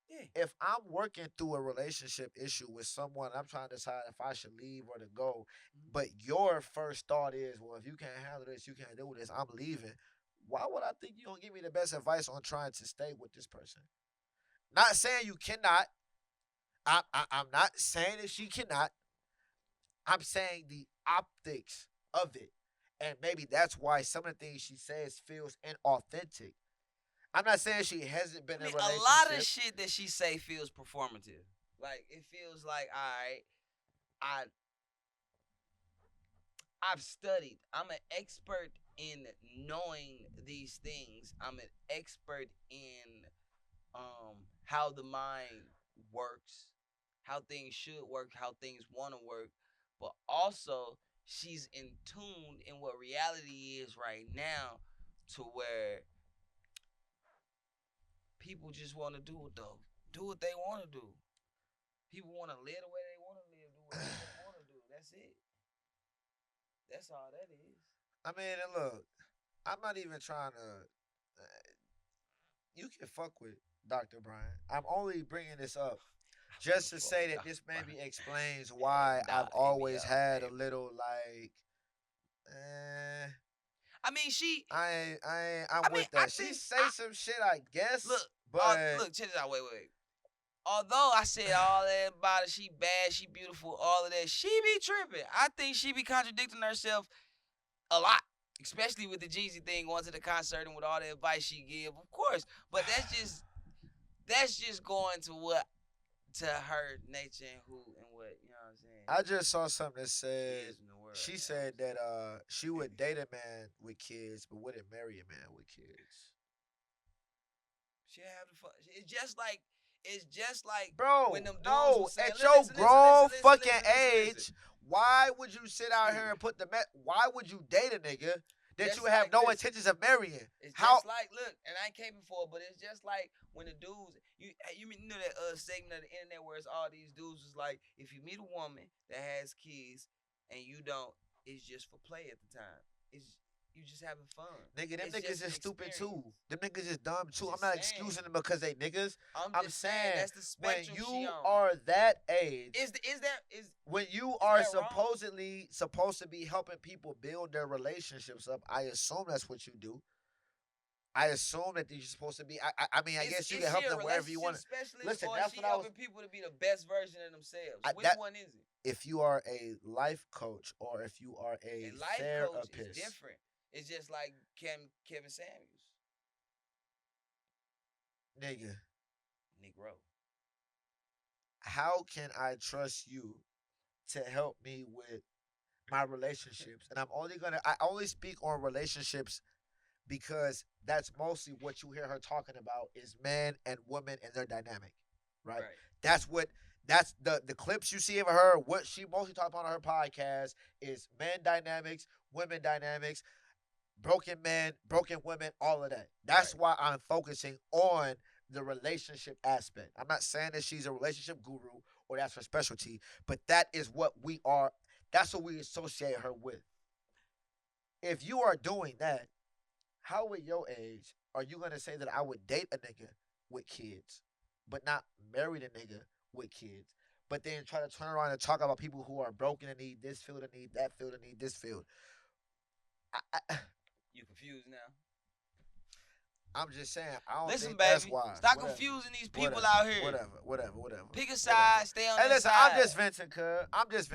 Yeah. If I'm working through a relationship issue with someone, I'm trying to decide if I should leave or to go, but your first thought is, well, if you can't handle this, you can't do this, I'm leaving. Why would I think you don't give me the best advice on trying to stay with this person? Not saying you cannot. I'm not saying that she cannot. I'm saying the optics of it. And maybe that's why some of the things she says feels inauthentic. I'm not saying she hasn't been in a relationship. A lot of shit that she say feels performative. Like, it feels like, all right, I've studied. I'm an expert in knowing these things. I'm an expert in how the mind works, how things should work, how things want to work, but also she's in tune in what reality is right now, to where people just want to do what they want to do. People want to live the way they want to live, do what they want to do. That's it. That's all that is. I mean, and look, I'm not even trying to. You can fuck with Dr. Brian. I'm only bringing this up just to say that this maybe explains why I've always had a little like. I mean, I'm with that. She say some shit, I guess. Look, check this out. Wait. Although I said all that about it, she bad, she beautiful, all of that, she be tripping. I think she be contradicting herself a lot, especially with the Jeezy thing, going to the concert and with all the advice she give, of course. But that's just going to her nature and who and what, you know what I'm saying? I just saw something that said Is in the world, she you know said what I'm that she would date a man with kids, but wouldn't marry a man with kids. She have the fun. It's just like Bro, when them dudes no, was saying, at your grown fucking age, why would you sit out here and put why would you date a nigga that Just you have like, no listen, intentions of marrying? It's How? just like, look, and I ain't came before, but it's just like when the dudes, you know that segment of the internet where it's all these dudes was like, if you meet a woman that has kids and you don't, it's just for play at the time. It's you just having fun. Nigga, them It's niggas just an is stupid too. experience. Them niggas is dumb too. I'm Just not saying. excusing them because they niggas. I'm I'm just saying that's the when spectrum she you on. are that age, when you are that wrong? supposedly supposed to be helping people build their relationships up, I assume that's what you do. I assume that you're supposed to be. I mean, I guess you can help them wherever you want. Listen, that's what I was. Helping people to be the best version of themselves. Which one is it? If you are a life coach or if you are a life therapist, coach is different. It's just like Kevin Samuels, nigga. Negro. How can I trust you to help me with my relationships? And I only speak on relationships because that's mostly what you hear her talking about is men and women and their dynamic, right? That's the clips you see of her. What she mostly talks about on her podcast is men dynamics, women dynamics, broken men, broken women, all of that. That's why I'm focusing on the relationship aspect. I'm not saying that she's a relationship guru or that's her specialty, but that is what we are. That's what we associate her with. If you are doing that, how at your age are you gonna say that I would date a nigga with kids, but not marry the nigga with kids? But then try to turn around and talk about people who are broken and need this field and need that field and need this field. You confused now? I'm just saying. I don't Listen, think baby, that's why. Stop confusing these people out here. Whatever. Pick a side, stay on Hey, the listen, side. I'm just venting, cuz. I'm just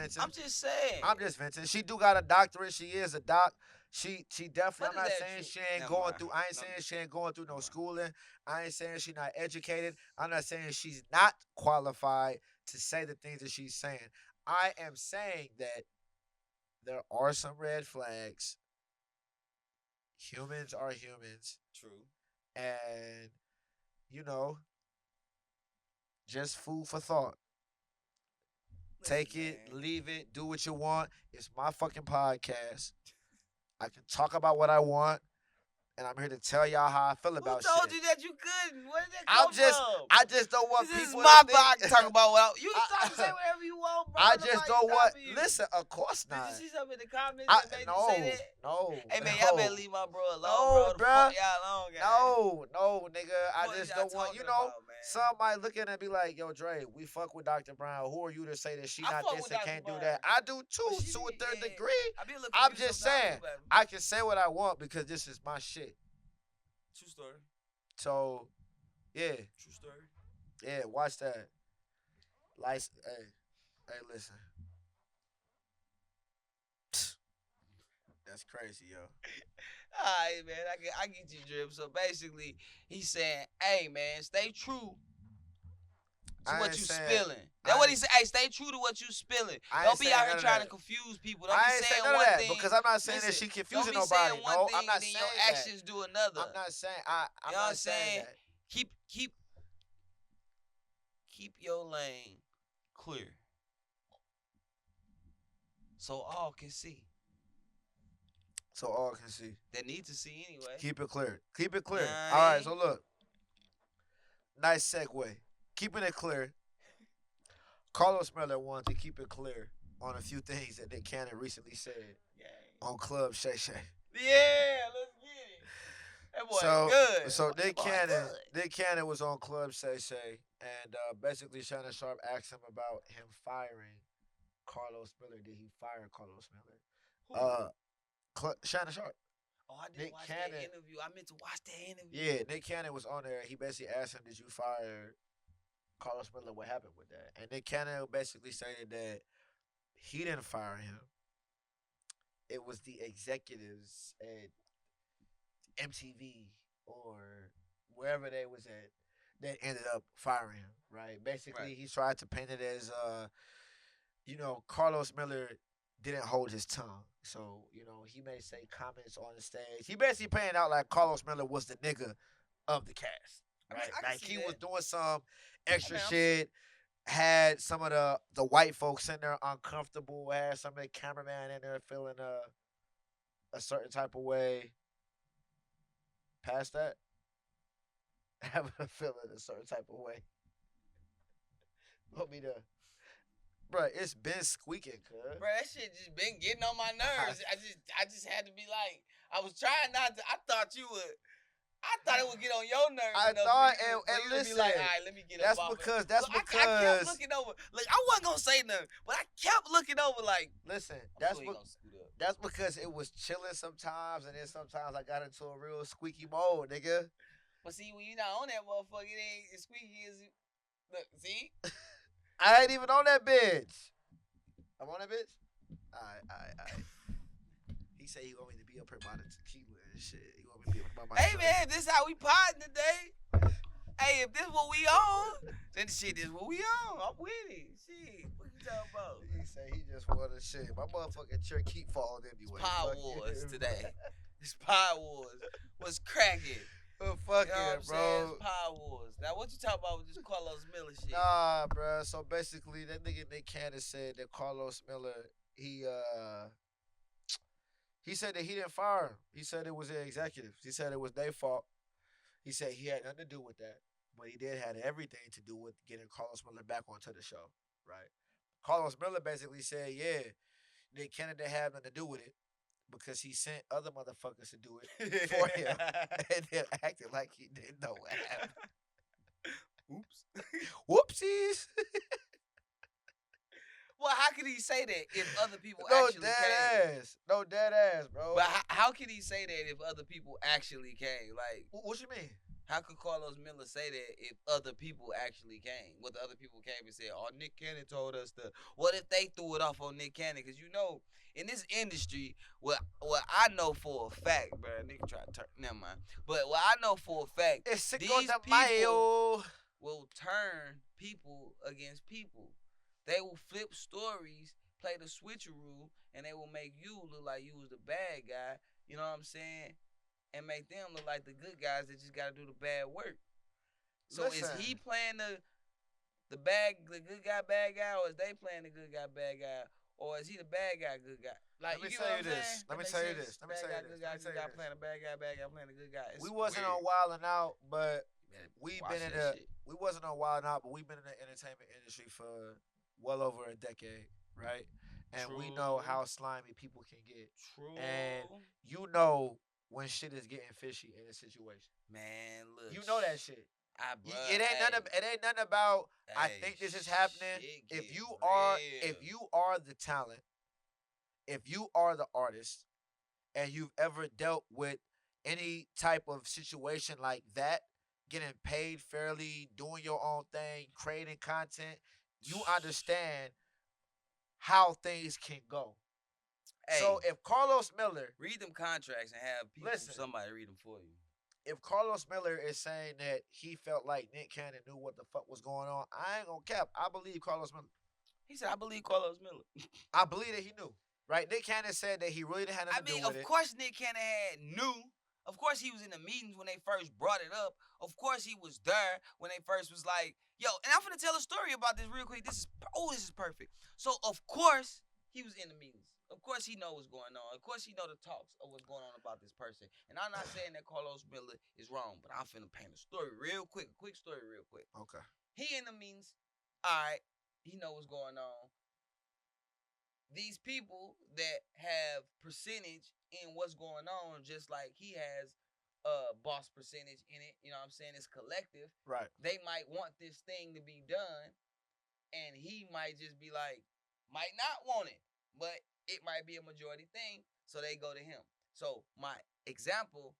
venting. She do got a doctorate. She is a doc. She definitely. I'm not saying she ain't going through. I ain't saying she ain't going through no schooling. I ain't saying she's not educated. I'm not saying she's not qualified to say the things that she's saying. I am saying that there are some red flags. Humans are humans. True. And, just food for thought. Take it, leave it, do what you want. It's my fucking podcast. I can talk about what I want, and I'm here to tell y'all how I feel about shit. Who told you that you couldn't? Where did that come from? I just don't want this people is my to think. I can talk about what you talk say whatever you want, bro. I just don't want. Listen, of course not. Did you see something in the comments that made you say that? No. Hey man, y'all better leave my bro alone, bro. Fuck y'all alone, guys. No, nigga. I just don't want. Some might look at it and be like, "Yo, Dre, we fuck with Dr. Brown. Who are you to say that she not this and can't do that?" I do too, to a third degree. I'm just saying, I can say what I want because this is my shit. True story. So, yeah. True story. Yeah, watch that. Hey, listen. That's crazy, yo. Alright, man, I get you, Drip. So basically, he's saying, hey, man, stay true to what you spilling. That's what he said. Hey, stay true to what you spilling. Don't be out here trying to confuse people. Don't be saying one thing. Because I'm not saying that she confusing nobody. No, I'm not saying your actions do another. I'm not saying. I'm not saying that. Keep your lane clear, so all can see. So all can see. They need to see anyway. Keep it clear. Keep it clear. All right. So look. Nice segue. Keeping it clear. Carlos Miller wanted to keep it clear on a few things that Nick Cannon recently said on Club Shay Shay. Yeah, let's get it. That boy good. So Nick Cannon was on Club Shay Shay and basically Shannon Sharp asked him about him firing Carlos Miller. Did he fire Carlos Miller? Shannon Sharp. Oh, I didn't watch that interview. I meant to watch that interview. Yeah, Nick Cannon was on there. He basically asked him, did you fire Carlos Miller? What happened with that? And Nick Cannon basically stated that he didn't fire him. It was the executives at MTV or wherever they was at that ended up firing him. Right. Basically, Right. he tried to paint it as Carlos Miller didn't hold his tongue. So, he may say comments on the stage. He basically playing out like Carlos Miller was the nigga of the cast. I Right? mean, I can Like see he that. was doing some I extra mean, shit. Had some of the white folks in there uncomfortable. Had some of the cameraman in there feeling a certain type of way. Past that, having a feeling a certain type of way. Want me to, bro? It's been squeaking, cuz. Bro, that shit just been getting on my nerves. I just had to be like, I was trying not to. I thought it would get on your nerves I enough thought, for and you to listen, be like, all right, let me get that's up off because it. that's So I because kept looking over. Like, I wasn't gonna say nothing, but I kept looking over. Like, listen, I'm sure he gonna scoot up. that's because it was chilling sometimes, and then sometimes I got into a real squeaky mode, nigga. But see, when you not on that motherfucker, it ain't as squeaky as look. See, I ain't even on that bitch. I'm on that bitch. Alright. He said he want me to be up here by the tequila and shit. He want me to be up by my. hey man, this how we potting today. Hey, if this what we on, then shit, this what we on. I'm with it. Shit, what you talking about? He said he just wanted shit. My motherfucking chair keep falling anyway. Power Wars today. It's Power Wars. What's cracking? Fuck You know what I'm bro. saying? It's Power Wars. Now, what you talking about with this Carlos Miller shit? Nah, bro. So basically, that nigga Nick Cannon said that Carlos Miller, he said that he didn't fire him. He said it was the executives. He said it was their fault. He said he had nothing to do with that, but he did have everything to do with getting Carlos Miller back onto the show, right? Carlos Miller basically said, yeah, Nick Cannon didn't have nothing to do with it because he sent other motherfuckers to do it for him and then acted like he didn't know what happened. Oops. Whoopsies. Well, how could he say that if other people No actually dead came? ass. No dead ass, bro. But how could he say that if other people actually came? Like, What you mean? how could Carlos Miller say that if other people actually came? What the other people came and said, oh, Nick Cannon told us to. What if they threw it off on Nick Cannon? Because, in this industry, what I know for a fact, bro, nigga try to turn, never mind. But what I know for a fact, It's these people will turn people against people. They will flip stories, play the switcheroo, and they will make you look like you was the bad guy. You know what I'm saying? And make them look like the good guys that just got to do the bad work. So Listen. is he playing the good guy, bad guy, or is they playing the good guy, bad guy, or is he the bad guy, good guy? Like, Let me tell you this. Let me tell you this. Bad guy, good guy playing the bad guy playing the good guy. We wasn't on Wild 'N Out, but we've been in we wasn't on Wild 'N Out, but we've been in the entertainment industry for well over a decade, right? And we know how slimy people can get. True. And you know when shit is getting fishy in a situation. Man, look. You know that shit. It ain't nothing about I think this is happening. If you are the talent, if you are the artist, and you've ever dealt with any type of situation like that, getting paid fairly, doing your own thing, creating content, you understand how things can go. Hey, so if Carlos Miller read them contracts and have somebody read them for you. If Carlos Miller is saying that he felt like Nick Cannon knew what the fuck was going on, I ain't gonna cap. I believe Carlos Miller. He said, I believe Carlos Miller. I believe that he knew. Right? Nick Cannon said that he really didn't have nothing to do with it. Of course Nick Cannon knew. Of course he was in the meetings when they first brought it up. Of course he was there when they first was like, yo, and I'm finna tell a story about this real quick. This is perfect. So, of course, he was in the meetings. Of course he know what's going on. Of course he know the talks of what's going on about this person. And I'm not saying that Carlos Miller is wrong, but I'm finna paint a story real quick. A quick story real quick. Okay. He in the meetings. All right. He know what's going on. These people that have percentage in what's going on, just like he has boss percentage in it, you know what I'm saying? It's collective. Right. They might want this thing to be done, and he might just be like, might not want it, but it might be a majority thing, so they go to him. So my example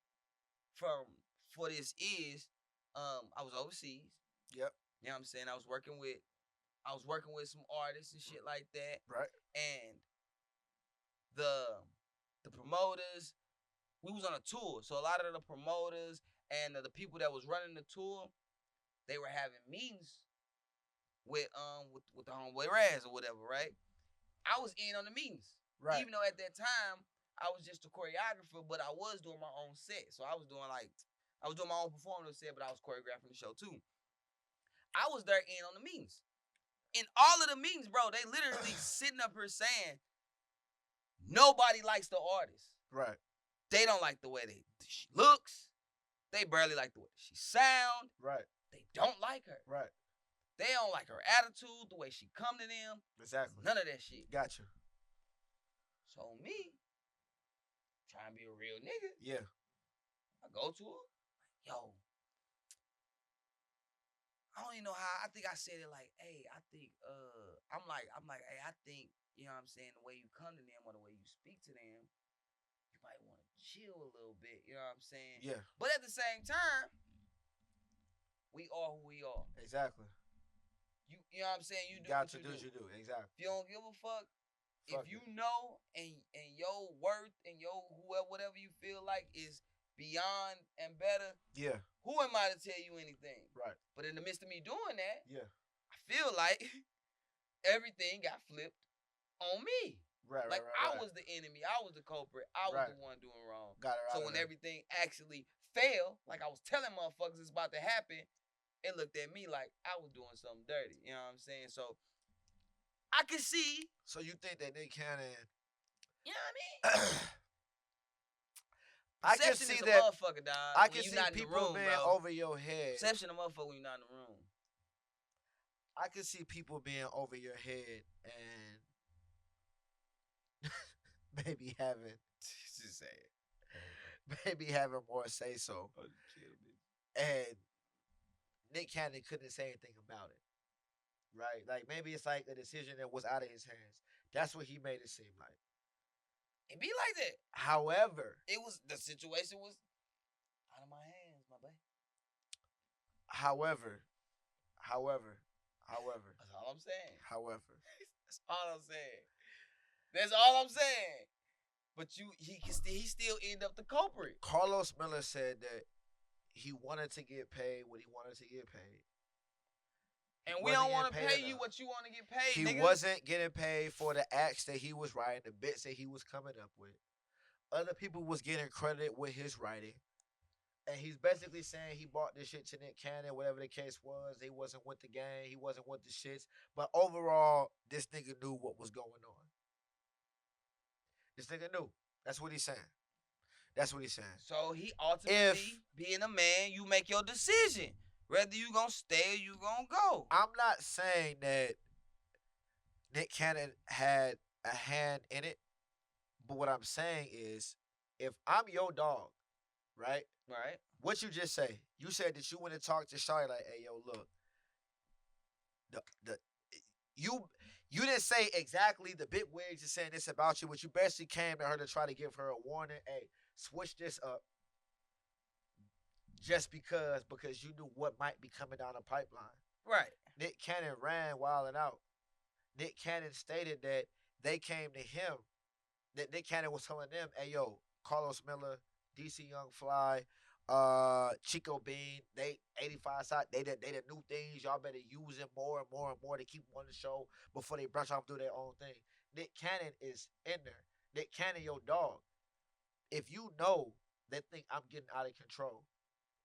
for this is, I was overseas. Yep. You know what I'm saying? I was working with some artists and shit like that. Right. And the promoters, we was on a tour. So a lot of the promoters and the people that was running the tour, they were having meetings with the homeboy Raz or whatever, right? I was in on the meetings. Right. Even though at that time I was just a choreographer, but I was doing my own set. So I was doing my own performance set, but I was choreographing the show too. I was there in on the meetings. In all of the meetings, bro, they literally sitting up here saying nobody likes the artist. Right. They don't like the way she looks. They barely like the way she sound. Right. They don't like her. Right. They don't like her attitude, the way she come to them. Exactly. None of that shit. Gotcha. So me, trying to be a real nigga. Yeah. I go to her. Yo. I don't even know how. I think I said it like, hey, I think, I'm like, hey, I think, you know what I'm saying, the way you come to them or the way you speak to them, you might want to chill a little bit, you know what I'm saying? Yeah. But at the same time, we are who we are. Exactly. You know what I'm saying? You do what you do. You do, exactly. If you don't give a fuck if you know and your worth and your whatever you feel like is beyond and better, yeah, who am I to tell you anything? Right. But in the midst of me doing that, yeah, I feel like everything got flipped on me. Right. Like I was the enemy. I was the culprit. I was the one doing wrong. Got it. So when everything actually failed, like I was telling motherfuckers it's about to happen, it looked at me like I was doing something dirty. You know what I'm saying? So I can see. So you think that Nick Cannon? You know what I mean? I can see that. Motherfucker, dog. I can see people being over your head. Perception of motherfucker when you're not in the room. I can see people being over your head and maybe having. Just say it. Maybe having more say so. Oh, and Nick Cannon couldn't say anything about it. Right? Like, maybe it's like a decision that was out of his hands. That's what he made it seem like. It be like that. However, the situation was out of my hands, my boy. However. That's all I'm saying. However. That's all I'm saying. That's all I'm saying. But he still end up the culprit. Carlos Miller said that he wanted to get paid what he wanted to get paid. And we don't want to pay you what you want to get paid, He wasn't getting paid for the acts that he was writing, the bits that he was coming up with. Other people was getting credit with his writing. And he's basically saying he bought this shit to Nick Cannon, whatever the case was. He wasn't with the gang. He wasn't with the shits. But overall, this nigga knew what was going on. This nigga knew. That's what he's saying. So he ultimately, being a man, you make your decision. Whether you gonna stay or you gonna go. I'm not saying that Nick Cannon had a hand in it, but what I'm saying is, if I'm your dog, right? Right. What you just say? You said that you went and talked to Shawty like, hey, yo, look. You didn't say exactly the bit where you're saying this about you, but you basically came to her to try to give her a warning. Hey, switch this up. Just because you knew what might be coming down the pipeline. Right. Nick Cannon ran wild and out. Nick Cannon stated that they came to him, that Nick Cannon was telling them, hey, yo, Carlos Miller, DC Young Fly, Chico Bean, they 85 side, they the new things. Y'all better use it more and more and more to keep them on the show before they brush off do their own thing. Nick Cannon is in there. Nick Cannon, your dog. If you know they think I'm getting out of control,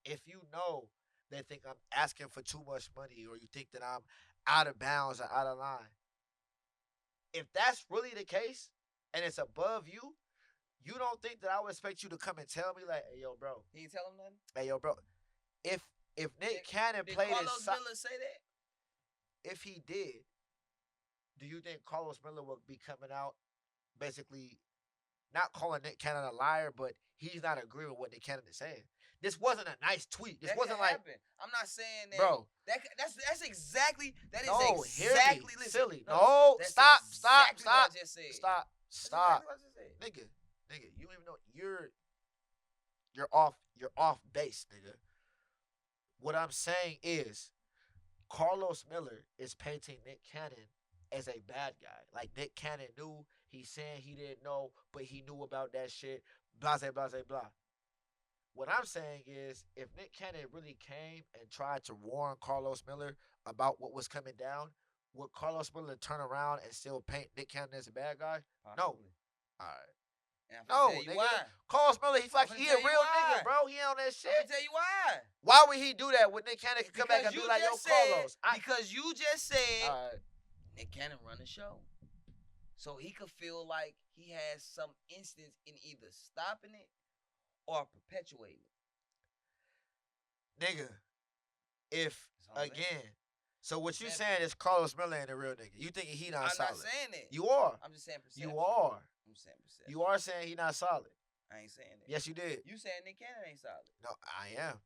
if you know they think I'm asking for too much money, or you think that I'm out of bounds or out of line, if that's really the case and it's above you, you don't think that I would expect you to come and tell me like, hey, yo, bro. He ain't tell him nothing? Hey, yo, bro. If Nick Cannon played his Carlos Miller say that? If he did, do you think Carlos Miller would be coming out basically not calling Nick Cannon a liar, but he's not agreeing with what Nick Cannon is saying? This wasn't a nice tweet. This that wasn't like happen. I'm not saying that, bro. That's exactly that is exactly listen, silly. No, stop. Exactly what I just said. Stop. Exactly what I just said. Nigga, you don't even know you're off base, nigga. What I'm saying is Carlos Miller is painting Nick Cannon as a bad guy. Like Nick Cannon knew, he's saying he didn't know, but he knew about that shit. Blah, blah, blah, blah. What I'm saying is, if Nick Cannon really came and tried to warn Carlos Miller about what was coming down, would Carlos Miller turn around and still paint Nick Cannon as a bad guy? No. Possibly. All right. And I'm No, tell you nigga. why. Carlos Miller, he I'm he a tell you real why. nigga, bro. He on that shit. I'm gonna tell you why. Why would he do that when Nick Cannon can come back and Because be you like, yo, just said, Carlos? because you just said All right. Nick Cannon run the show. So he could feel like he has some instance in either stopping it or perpetuating it. Nigga, if, That's all I'm saying. again, so what you saying is Carlos Miller ain't a real nigga. You thinking he not I'm solid. not saying that. You are. I'm just saying perception. You are. I'm saying perception. You are saying he not solid. I ain't saying that. Yes, you did. You saying Nick Cannon ain't solid. No, I am.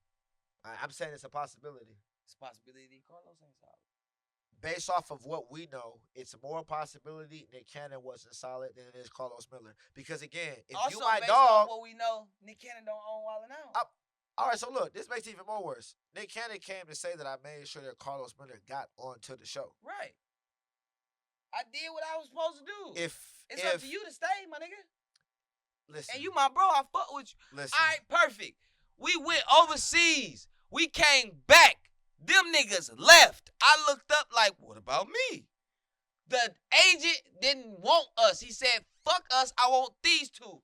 I'm saying it's a possibility. It's a possibility Carlos ain't solid. Based off of what we know, it's more possibility Nick Cannon wasn't solid than it is Carlos Miller. Because again, if also, you my based dog, on what we know, Nick Cannon don't own Wild 'N Out. All right, so look, this makes it even more worse. Nick Cannon came to say that I made sure that Carlos Miller got onto the show. Right. I did what I was supposed to do. It's if up to you to stay, my nigga. Listen, And you my bro, I fuck with you. Listen. All right, perfect. We went overseas. We came back. Them niggas left. I looked up like, what about me? The agent didn't want us. He said, fuck us. I want these two.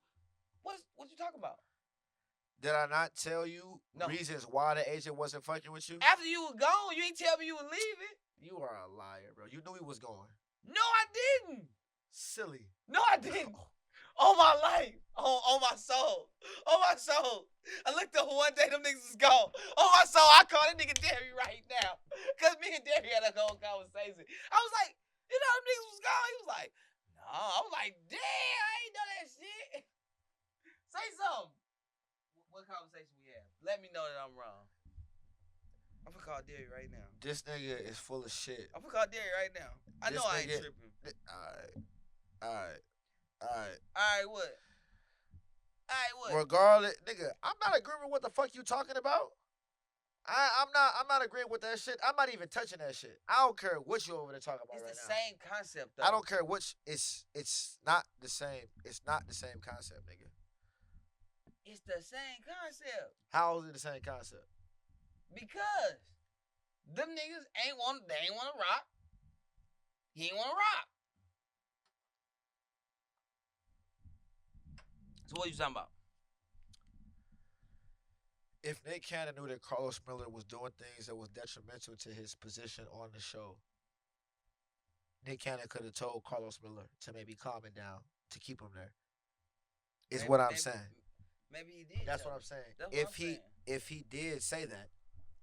What you talking about? Did I not tell you No. reasons why the agent wasn't fucking with you? After you were gone, you ain't tell me you were leaving. You are a liar, bro. You knew he was going. No, I didn't. Silly. No, I didn't. On my life. On my soul. On my soul. I looked up one day, them niggas was gone. On my soul, I call that nigga Derry right now. Because me and Derry had a whole conversation. I was like, you know, them niggas was gone. He was like, no. I was like, damn, I ain't know that shit. Say something. What conversation we had? Let me know that I'm wrong. I'm gonna call Derry right now. This nigga is full of shit. I'm gonna call Derry right now. I know I ain't tripping. All right, what? Regardless, nigga, I'm not agreeing with what the fuck you talking about. I'm not agreeing with that shit. I'm not even touching that shit. I don't care what you over there talking about right now. It's the same concept, though. I don't care which. It's not the same. It's not the same concept, nigga. It's the same concept. How is it the same concept? Because them niggas ain't want to rock. He ain't want to rock. So what you talking about? If Nick Cannon knew that Carlos Miller was doing things that was detrimental to his position on the show, Nick Cannon could have told Carlos Miller to maybe calm it down to keep him there. Is what I'm saying. Maybe he did. That's what I'm saying. If he did say that,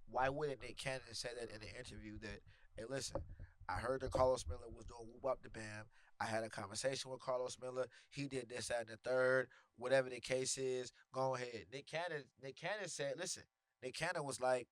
why wouldn't Nick Cannon say that in the interview that, hey, listen, I heard that Carlos Miller was doing whoop up the bam. I had a conversation with Carlos Miller. He did this, that, and the third. Whatever the case is, go ahead. Nick Cannon said, listen, Nick Cannon was like,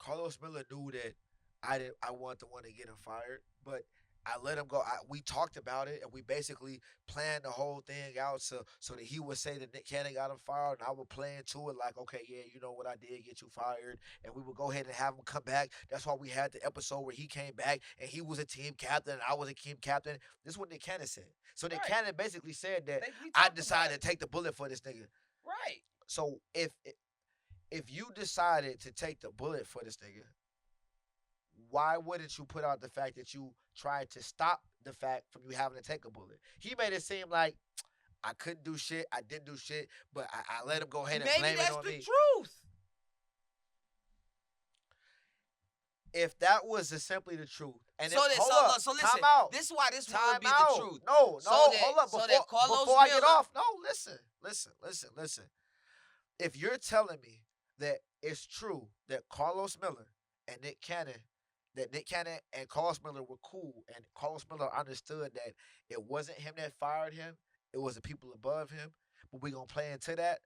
Carlos Miller knew that I wasn't the one to get him fired, but I let him go. We talked about it, and we basically planned the whole thing out so that he would say that Nick Cannon got him fired, and I would play into it like, okay, yeah, you know what, I did get you fired, and we would go ahead and have him come back. That's why we had the episode where he came back, and he was a team captain, and I was a team captain. This is what Nick Cannon said. So Nick Cannon basically said that I decided to take the bullet for this nigga. Right. So if you decided to take the bullet for this nigga, why wouldn't you put out the fact that you tried to stop the fact from you having to take a bullet? He made it seem like I couldn't do shit, I didn't do shit, but I let him go ahead and blame it on me. Maybe that's the truth. If that was simply the truth, and so listen, time out. This is why this time would be out. the truth. No, hold up. Before I get off, no, listen. If you're telling me that it's true that Carlos Miller and Nick Cannon and Carlos Miller were cool, and Carlos Miller understood that it wasn't him that fired him, it was the people above him, but we're going to play into that.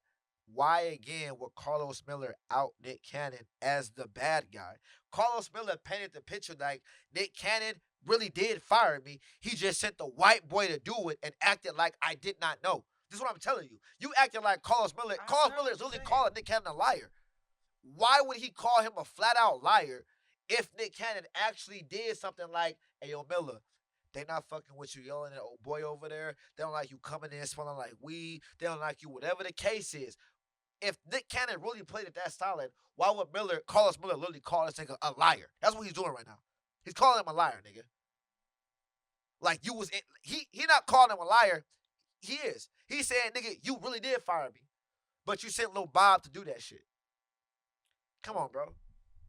Why again would Carlos Miller out Nick Cannon as the bad guy? Carlos Miller painted the picture like Nick Cannon really did fire me. He just sent the white boy to do it and acted like I did not know. This is what I'm telling you. You acting like Carlos Miller. Carlos Miller is really calling Nick Cannon a liar. Why would he call him a flat-out liar if Nick Cannon actually did something like, hey, yo, Miller, they not fucking with you yelling at old boy over there. They don't like you coming in smelling like weed. They don't like you, whatever the case is. if Nick Cannon really played it that solid, why would Carlos Miller literally call this nigga a liar? That's what he's doing right now. He's calling him a liar, nigga. Like you was in, he not calling him a liar. He is. He's saying, nigga, you really did fire me, but you sent Lil Bob to do that shit. Come on, bro.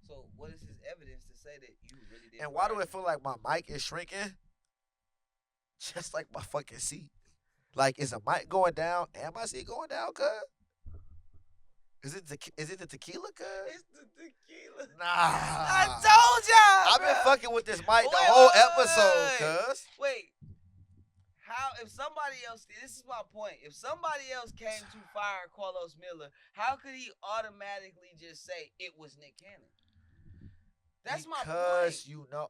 So what is his evidence to say that you really did? And why do it feel like my mic is shrinking? Just like my fucking seat. Like, is a mic going down and my seat going down, cuz? Is it the tequila, cuz? It's the tequila. Nah. I told y'all. I've been fucking with this mic the whole episode, cuz. Wait. How, if somebody else, this is my point, if somebody else came to fire Carlos Miller, how could he automatically just say it was Nick Cannon? That's my point. Because you know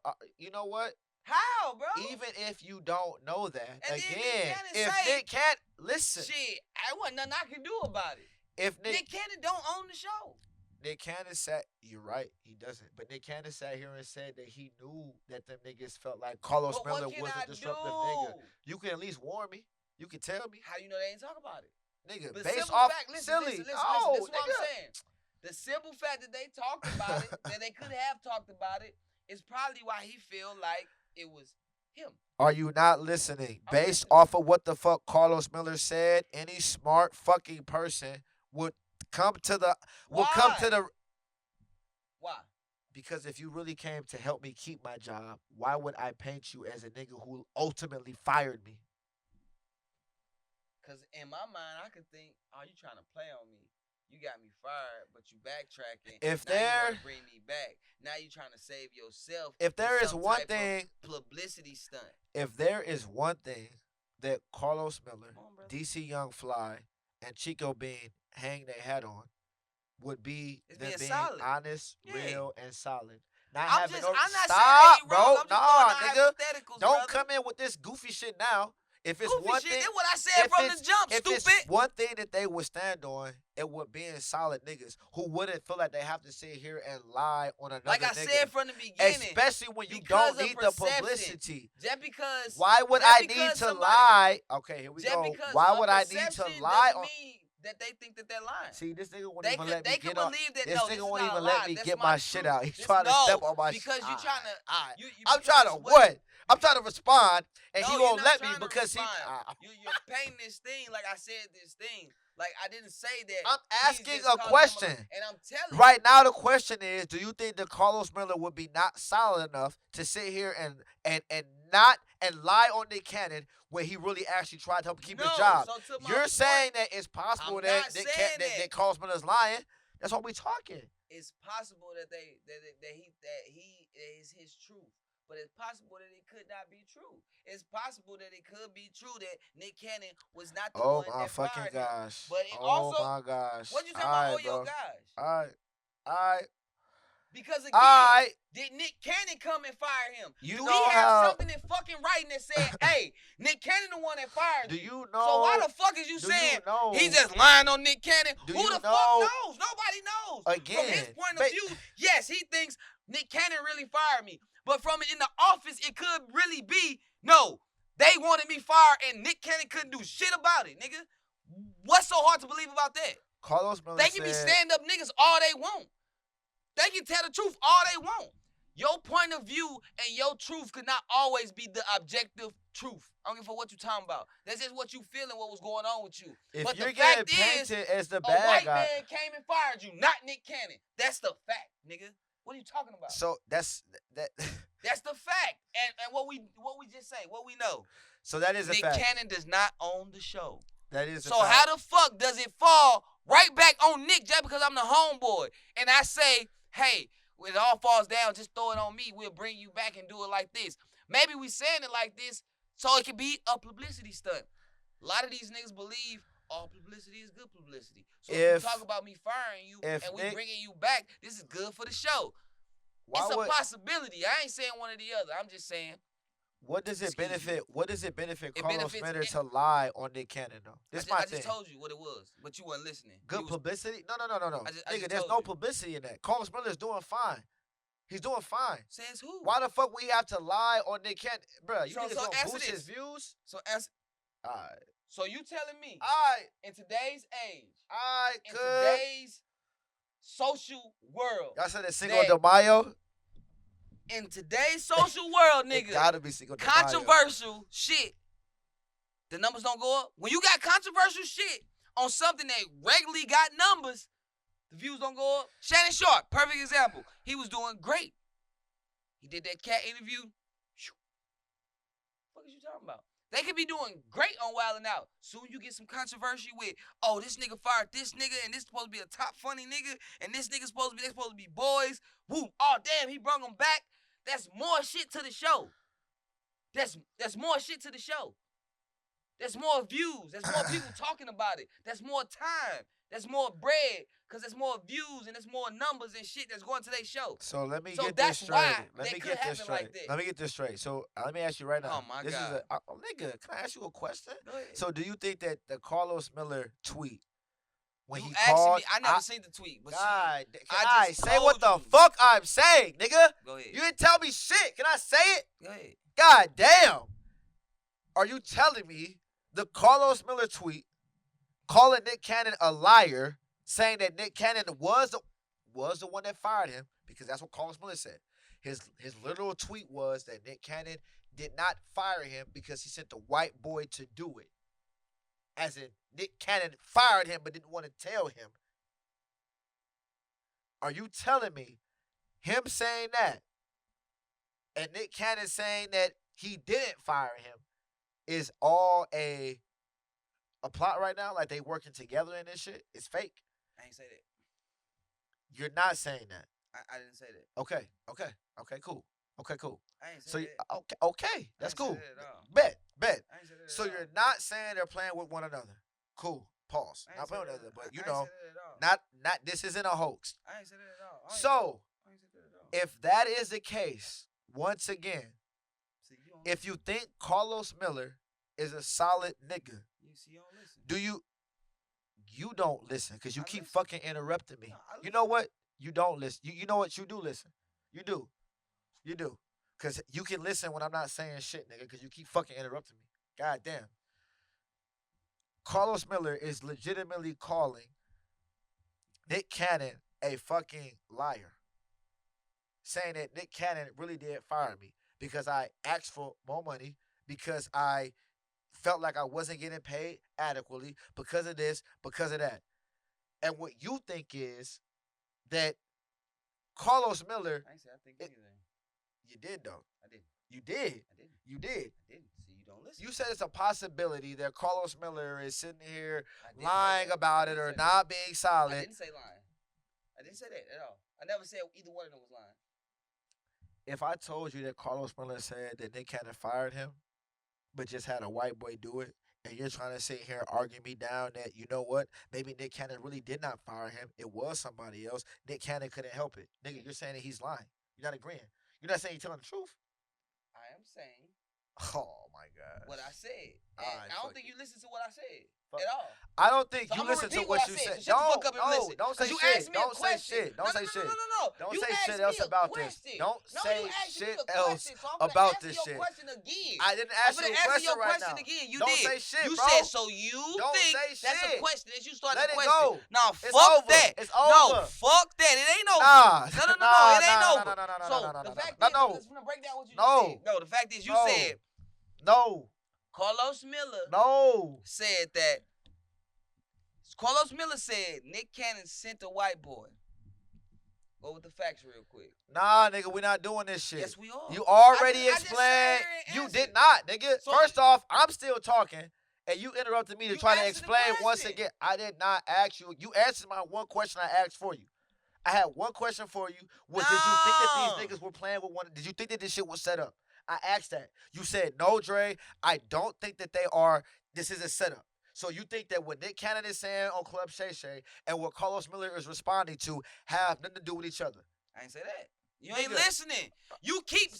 what? How, bro? Even if you don't know that, and again, if say, Nick Cannon, listen. Shit, I wasn't nothing I can do about it. If Nick Cannon don't own the show. Nick Cannon you're right, he doesn't. But Nick Cannon sat here and said that he knew that them niggas felt like Carlos Miller was a disruptive nigga. You can at least warn me. You can tell me. How you know they ain't talk about it? Nigga, the based simple off fact, listen, silly. Listen, this is what I'm saying. The simple fact that they talked about it, that they could have talked about it, is probably why he feel like it was him. Are you not listening? Based off of what the fuck Carlos Miller said, any smart fucking person would come to the Why? Because if you really came to help me keep my job, why would I paint you as a nigga who ultimately fired me? Because in my mind, I could think, oh, you trying to play on me. You got me fired, but you backtracking. If now you want to bring me back. Now you trying to save yourself. If there is one thing, publicity stunt. If there is one thing that Carlos Miller, DC Young Fly, and Chico Bean hang their hat on, would be them being solid. Honest, real, and solid. I'm not stop, saying bro. Nah, nigga. Don't brother. come in with this goofy shit now. If it's goofy one shit, thing, that's what I said from the jump, if stupid. It's one thing that they would stand on, it would be in solid niggas who wouldn't feel like they have to sit here and lie on another like I nigga. said from the beginning. Especially when you don't need the publicity. Just because. Why would I need to lie? Okay, here we go. Why would I need to lie on? That they think that they're lying. See, this nigga won't even let me get on. This nigga won't even let me get my shit out. He's trying to step on my shit. Because you trying to. I'm trying to what? I'm trying to respond, and he won't let me because he. You're painting this thing like I said this thing. Like I didn't say that. I'm asking a question. And I'm telling you. Right now, the question is: do you think that Carlos Miller would be not solid enough to sit here and lie on Nick Cannon when he really actually tried to help keep his job? So you're saying that it's possible that Carlos Miller's lying. That's what we talking. It's possible that he is his truth. But it's possible that it could not be true. It's possible that it could be true that Nick Cannon was not the one that fired him. Oh, my fucking gosh. But it my gosh. What you talking about, your gosh? All right. Because again, did Nick Cannon come and fire him? Do he have something in fucking writing that said, hey, Nick Cannon the one that fired Do you? you know? So why the fuck is you saying he's just lying on Nick Cannon? Who the fuck knows? Nobody knows. Again. From his point of view, yes, he thinks Nick Cannon really fired me. But from in the office, it could really be, no, they wanted me fired and Nick Cannon couldn't do shit about it, nigga. What's so hard to believe about that? Carlos Miller They can be stand-up niggas all they want. They can tell the truth all they want. Your point of view and your truth could not always be the objective truth. I don't give a fuck what you talking about. That's just what you feeling, what was going on with you. If but you're the fact painted as the a bad white guy, man came and fired you, not Nick Cannon. That's the fact, nigga. What are you talking about? So that's that. That's the fact. And what we just say, what we know. So that is a Nick fact. Nick Cannon does not own the show. That is a so fact. How the fuck does it fall right back on Nick just because I'm the homeboy? And I say, hey, when it all falls down, just throw it on me. We'll bring you back and do it like this. Maybe we saying it like this so it can be a publicity stunt. A lot of these niggas believe all publicity is good publicity. So if you talk about me firing you and we bringing you back, this is good for the show. It's a possibility. I ain't saying one or the other. I'm just saying. What does it benefit? What does it benefit Carlos Miller to lie on Nick Cannon though? I just told you what it was, but you weren't listening. Good publicity? No. Nigga, there's no publicity in that. Carlos Miller's doing fine. He's doing fine. Says who? Why the fuck we have to lie on Nick Cannon? Bruh, you niggas gonna boost his views? So answer. Alright. So you telling me, in today's age, in today's social world, y'all said it's Cinco de Mayo. In today's social world, nigga, it gotta be Cinco de Mayo. Controversial shit. The numbers don't go up. When you got controversial shit on something that regularly got numbers, the views don't go up. Shannon Sharp, perfect example. He was doing great. He did that cat interview. What are you talking about? They could be doing great on Wild 'N Out. Soon you get some controversy with, oh, this nigga fired this nigga, and this supposed to be a top funny nigga, and this nigga supposed to be boys. Woo! Oh damn, he brung them back. That's more shit to the show. That's more shit to the show. That's more views. That's more people talking about it. That's more time. That's more bread. Because there's more views and there's more numbers and shit that's going to their show. So let me get this straight. Let me get this straight. So let me ask you right now. Oh my God. Nigga, can I ask you a question? Go ahead. So do you think that the Carlos Miller tweet, when you he called... I never seen the tweet. But God, can I say what the fuck I'm saying, nigga? Go ahead. You didn't tell me shit. Can I say it? Go ahead. God damn. Are you telling me the Carlos Miller tweet calling Nick Cannon a liar, saying that Nick Cannon was the one that fired him, because that's what Carlos Miller said. His literal tweet was that Nick Cannon did not fire him because he sent the white boy to do it. As in, Nick Cannon fired him but didn't want to tell him. Are you telling me him saying that and Nick Cannon saying that he didn't fire him is all a plot right now? Like they working together in this shit? It's fake. I ain't say that. You're not saying that. I didn't say that. Okay, cool. I ain't say that. Okay, that's cool. Bet. I ain't say that So you're not saying they're playing with one another. Cool. Pause. Not playing with one another, but you know, not this isn't a hoax. I ain't say that at all. So, if that is the case, once again, if you think Carlos Miller is a solid nigga, do you don't listen because you keep fucking interrupting me. You know what? You don't listen. You know what? You do listen. You do. Because you can listen when I'm not saying shit, nigga, because you keep fucking interrupting me. God damn. Carlos Miller is legitimately calling Nick Cannon a fucking liar. Saying that Nick Cannon really did fire me because I asked for more money, because I felt like I wasn't getting paid adequately, because of this, because of that. And what you think is that Carlos Miller... I ain't say I think anything. You did, though. I didn't. You did. I didn't. You did. I didn't. See, you don't listen. You said it's a possibility that Carlos Miller is sitting here lying about it or not being solid. I didn't say lying. I didn't say that at all. I never said either one of them was lying. If I told you that Carlos Miller said that Nick Cannon fired him, but just had a white boy do it, and you're trying to sit here and argue me down that, you know what, maybe Nick Cannon really did not fire him, it was somebody else, Nick Cannon couldn't help it. Nigga, you're saying that he's lying. You're not agreeing. You're not saying you're telling the truth. I am saying. Oh, my God. What I said. Right, I don't think you listened to what I said at all. I don't think you listened to what you said. Don't say shit. Don't say shit. Don't say shit. Don't say shit else about this. Don't say shit else about this shit. I didn't ask you a question right now. Don't say shit, bro. You said, so you think that's a question that you started the question. Let it go. No, fuck that. It's over. No, fuck that. It ain't over. No, it ain't over. So the fact is, I'm gonna break down what you said. No, the fact is, you said. No. Carlos Miller said that. Carlos Miller said Nick Cannon sent a white boy. Go with the facts real quick. Nah, nigga, we're not doing this shit. Yes, we are. You already explained. You did not, nigga. So first off, I'm still talking, and you interrupted me to try to explain once again. I did not ask you. You answered my one question I asked for you. I had one question for you. Did you think that these niggas were playing with one? Did you think that this shit was set up? I asked that. You said, no, Dre, I don't think that they are. This is a setup. So you think that what Nick Cannon is saying on Club Shay Shay and what Carlos Miller is responding to have nothing to do with each other? I ain't say that. You ain't listening. You keep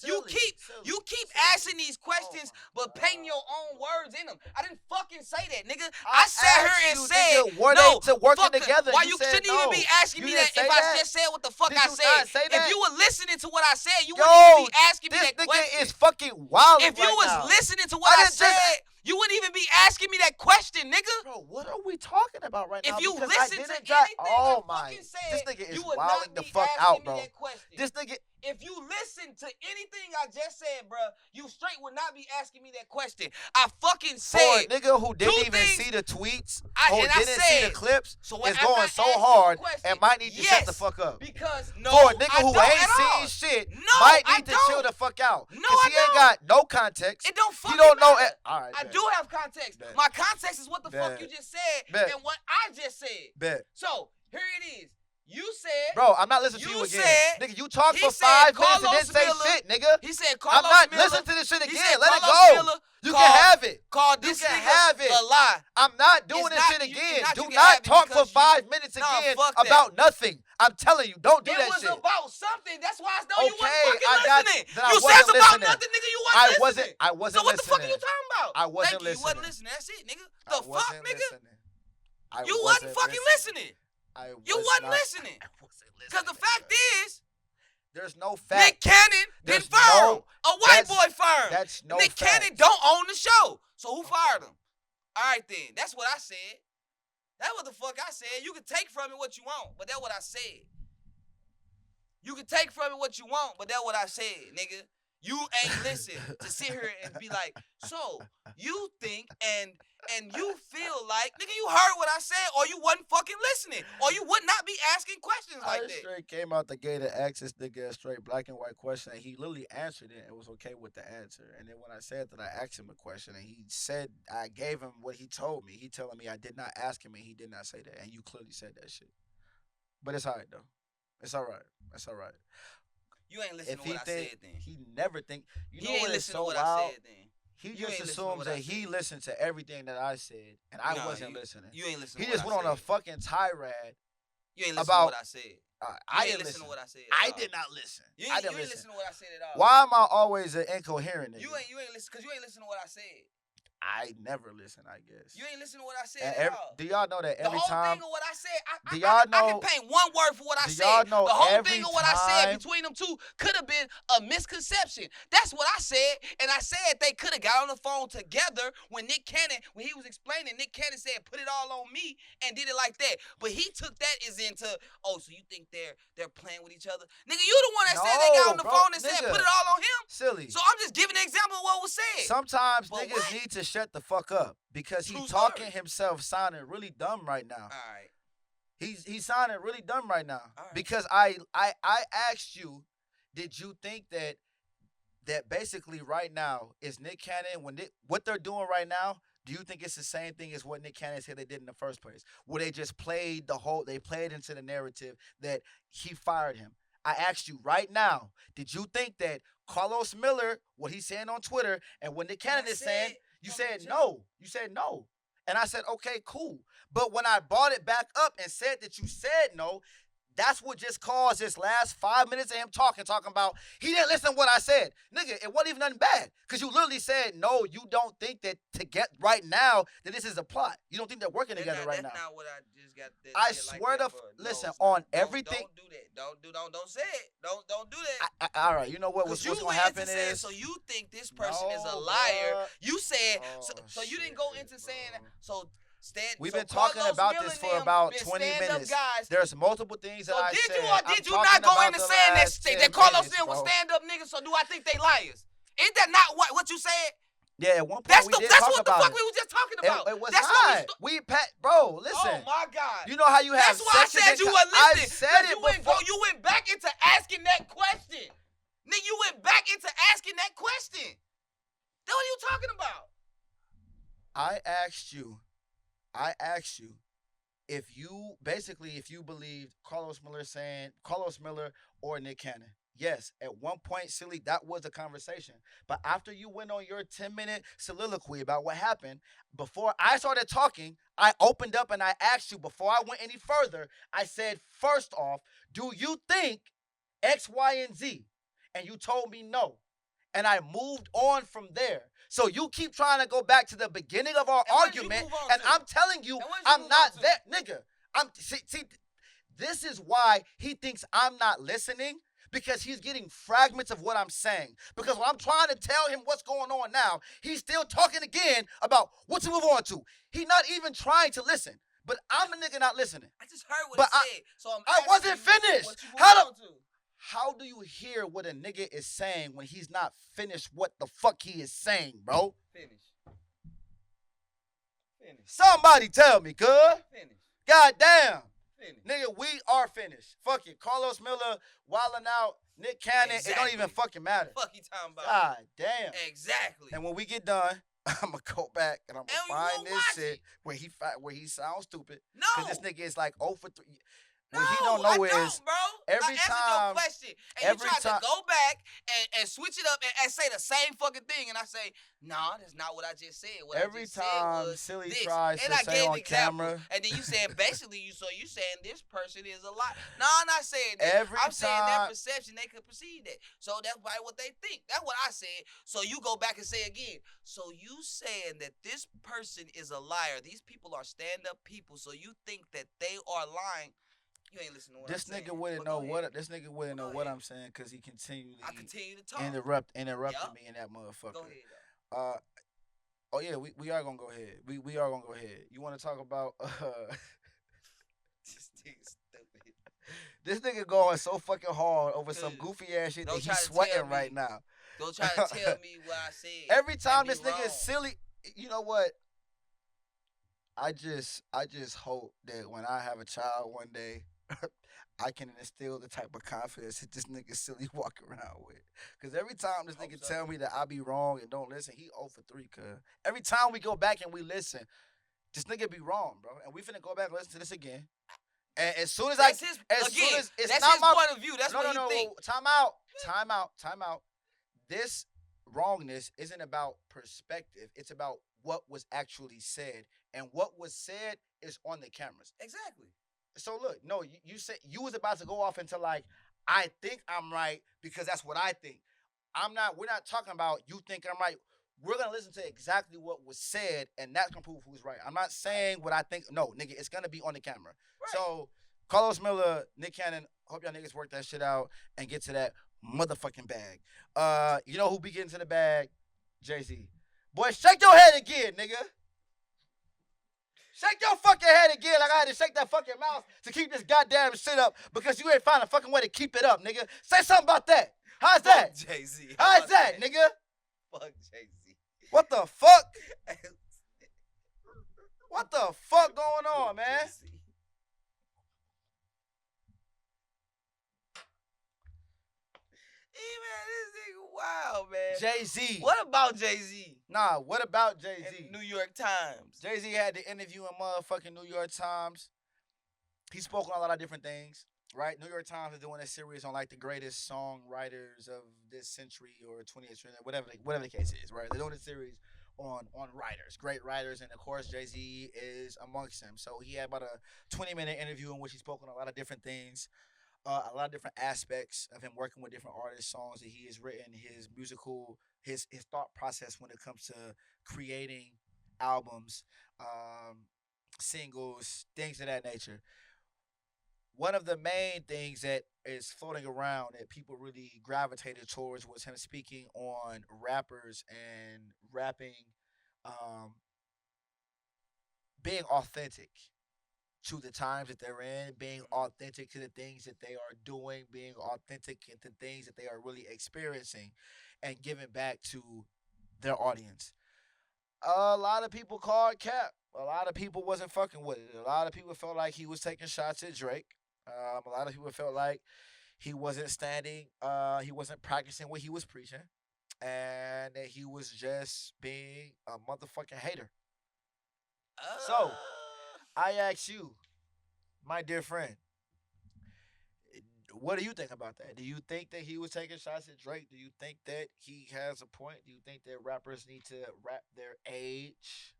asking these questions, but painting your own words in them. I didn't fucking say that, nigga. I sat here and said, were they working together? Why you shouldn't even be asking me that if I just said what the fuck I said. If you were listening to what I said, you wouldn't even be asking me that question. This nigga is fucking wild. If you was listening to what I said, you wouldn't even be asking me that question, nigga. Bro, what are we talking about right now? If you Because listen to anything oh I my, fucking said, this nigga is you would wilding not the be fuck asking out, me bro. that question. This nigga. If you listen to anything I just said, bro, you straight would not be asking me that question. I fucking said. For a nigga who didn't even things, see the tweets, see the clips, so is going so hard and might need to shut the fuck up. Because no, for a nigga I who don't ain't at all. seen shit, no, might need to chill the fuck out. No, Cause he ain't got no context. It don't fucking He don't know. matter. All right, I bet. do have context. Bet. My context is what the fuck Bet. you just said Bet. and what I just said. Bet. So here it is. You said, bro, I'm not listening to you again. Nigga, you talked for 5 minutes and didn't say shit, nigga. He said, Carlos I'm not Miller, listening to this shit again. Said, Let Carlos it go. Miller you can have it. Called You this can nigga have it. a lie. I'm not doing this shit again. Do not talk for 5 minutes again about nothing. I'm telling you, don't do that shit. It was about something. That's why I know you wasn't fucking listening. You said it's about nothing, nigga. You wasn't listening. I wasn't listening. So what the fuck are you talking about? I wasn't listening. You wasn't listening. That's it, nigga. The fuck, nigga? You wasn't fucking listening. You wasn't listening. Because the fact is, there's no fact. Nick Cannon been fired. A white boy fired. That's no Nick fact. Cannon don't own the show. So who fired him? All right then. That's what I said. That's what the fuck I said. You can take from it what you want, but that's what I said. You can take from it what you want, but that's what I said, nigga. You ain't listen to sit here and be like, so you think and you feel like, nigga, you heard what I said, or you wasn't fucking listening, or you would not be asking questions like that. I straight came out the gate and asked this nigga a straight black and white question, and he literally answered it and was okay with the answer. And then when I said that, I asked him a question, and he said I gave him what he told me. He telling me I did not ask him, and he did not say that. And you clearly said that shit. But it's all right, though. It's all right. It's all right. You ain't listening to what I said then. He never think. You know ain't what is listening so to what wild? I said then. He just assumes that he listened to everything that I said, and I wasn't listening. You ain't listening. He just went on a fucking tirade. You ain't listening to what I said. I didn't listen to what I said. I did not listen. You ain't listen to what I said at all. Why am I always an incoherent nigga? You ain't listen because you ain't listen to what I said. I never listen, I guess. You ain't listen to what I said at all. Do y'all know that every time? The whole time? thing of what I said, I can paint one word for what I said. Y'all know the whole thing of what I said between them two could have been a misconception. That's what I said. And I said they could have got on the phone together when Nick Cannon, when he was explaining, Nick Cannon said, put it all on me and did it like that. But he took that as into, oh, so you think they're playing with each other? Nigga, you the one that said they got on the phone and said, put it all on him? Silly. So I'm just giving an example of what was said. Sometimes niggas need to shut the fuck up. Because he's talking himself sounding really dumb right now. All right. He's sounding really dumb right now. Right. Because I asked you, did you think that basically right now is Nick Cannon what they're doing right now? Do you think it's the same thing as what Nick Cannon said they did in the first place? Where they just played into the narrative that he fired him. I asked you right now, did you think that Carlos Miller, what he's saying on Twitter, and what Nick Cannon is saying, you said no. You said no. And I said, okay, cool. But when I brought it back up and said that you said no, that's what just caused this last 5 minutes of him talking about he didn't listen to what I said. Nigga, it wasn't even nothing bad. Because you literally said, no, you don't think that to get right now that this is a plot. You don't think they're working together right now. That's not what I just got. I swear to listen, on everything. Don't do that. Don't say it. Don't do that. All right, you know what? What's going to happen is. So you think this person is a liar. You said, so you didn't go into saying, so. We've been talking about this for about 20 minutes. There's multiple things that I said. Did you not go into saying that Carlos Miller was stand-up niggas, so do I think they liars? Isn't that not what you said? Yeah, at one point we did talk about it. That's what the fuck we was just talking about. It was not. Bro, listen. Oh, my God. You know how you have That's why I said you were listening. I said it before. You went back into asking that question. Nigga, you went back into asking that question. That's what are you talking about? I asked you if you believed Carlos Miller or Nick Cannon. Yes, at one point, silly, that was a conversation. But after you went on your 10-minute soliloquy about what happened, before I started talking, I opened up and I asked you, before I went any further, I said, first off, do you think X, Y, and Z? And you told me no. And I moved on from there. So you keep trying to go back to the beginning of our argument, and I'm telling you, I'm not there, nigga. See, this is why he thinks I'm not listening, because he's getting fragments of what I'm saying. Because when I'm trying to tell him what's going on now, he's still talking again about what to move on to. He's not even trying to listen. But I'm the nigga not listening. I just heard what he said. So I wasn't finished. How do you hear what a nigga is saying when he's not finished what the fuck he is saying, bro? Finish. Somebody tell me, cuz. Finish. Goddamn. Finish. Nigga, we are finished. Fuck it. Carlos Miller, wilding out, Nick Cannon, exactly. It don't even fucking matter. Fuck you talking about. God damn. Exactly. And when we get done, I'm gonna go back and I'm gonna find this shit where he sounds stupid. No. Because this nigga is like 0 for 3. No, what he don't know I is don't, bro. every I time your question, and you tried to go back and switch it up and say the same fucking thing, and I say, nah, that's not what I just said. What every I just time said was Silly this. tries and to I say gave on camera, and then you saying basically you saying this person is a lie. No, I'm not saying that. I'm saying their perception they could perceive that. So that's probably what they think. That's what I said. So you go back and say again. So you saying that this person is a liar. These people are stand-up people. So you think that they are lying. You ain't listening to what this I'm nigga wouldn't know what this nigga wouldn't know what I'm saying because he continue to talk. interrupting me in that motherfucker. Go ahead. Oh yeah, we are gonna go ahead. We are gonna go ahead. You want to talk about this nigga stupid. This nigga going so fucking hard over some goofy ass shit that he's sweating right now. Don't try to tell me what I said. Every time this nigga is silly, you know what? I just hope that when I have a child one day, I can instill the type of confidence that this nigga silly walk around with. Because every time this nigga tell me that I be wrong and don't listen, he 0 for 3, cuz. Every time we go back and we listen, this nigga be wrong, bro. And we finna go back and listen to this again. And as soon as that's it's that's not his my point of view. That's what he think. Time out. This wrongness isn't about perspective. It's about what was actually said. And what was said is on the cameras. Exactly. So look, no, you said you was about to go off into like, I think I'm right because that's what I think. We're not talking about you think I'm right. We're gonna listen to exactly what was said, and that's gonna prove who's right. I'm not saying what I think. No, nigga, it's gonna be on the camera. Right. So Carlos Miller, Nick Cannon, hope y'all niggas work that shit out and get to that motherfucking bag. You know who be getting to the bag? Jay-Z. Boy, shake your head again, nigga. Shake your fucking head again like I had to shake that fucking mouth to keep this goddamn shit up because you ain't find a fucking way to keep it up, nigga. Say something about that. How's that? Jay-Z. How's that, nigga? Fuck Jay-Z. What the fuck? What the fuck going on, man? Jay-Z. Man, this nigga wild, man. Jay-Z. What about Jay-Z? Nah, what about Jay-Z? New York Times. Jay-Z had the interview in motherfucking New York Times. He spoke on a lot of different things, right? New York Times is doing a series on like the greatest songwriters of this century or 20th century, whatever the case is, right? They're doing a series on writers, great writers, and of course Jay-Z is amongst them. So he had about a 20-minute interview in which he spoke on a lot of different things. A lot of different aspects of him working with different artists, songs that he has written, his musical, his thought process when it comes to creating albums, singles, things of that nature. One of the main things that is floating around that people really gravitated towards was him speaking on rappers and rapping, being authentic to the times that they're in, being authentic to the things that they are doing, being authentic to things that they are really experiencing, and giving back to their audience. A lot of people called cap. A lot of people wasn't fucking with it. A lot of people felt like he was taking shots at Drake. A lot of people felt like he wasn't he wasn't practicing what he was preaching, and that he was just being a motherfucking hater. So, I ask you, my dear friend, what do you think about that? Do you think that he was taking shots at Drake? Do you think that he has a point? Do you think that rappers need to rap their age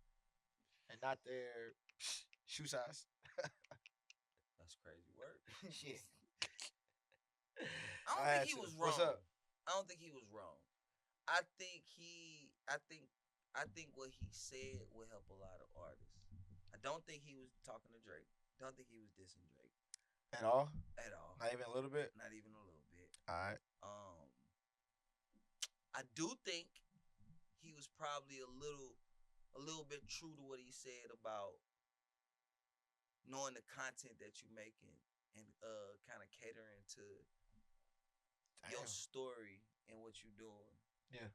and not their shoe size? That's crazy work. Shit. I don't think he was wrong. What's up? I don't think he was wrong. I think what he said will help a lot of artists. I don't think he was talking to Drake. Don't think he was dissing Drake. At all? At all. Not even a little bit? Not even a little bit. All right. Um, I do think he was probably a little bit true to what he said about knowing the content that you're making and kind of catering to your story and what you're doing. Yeah.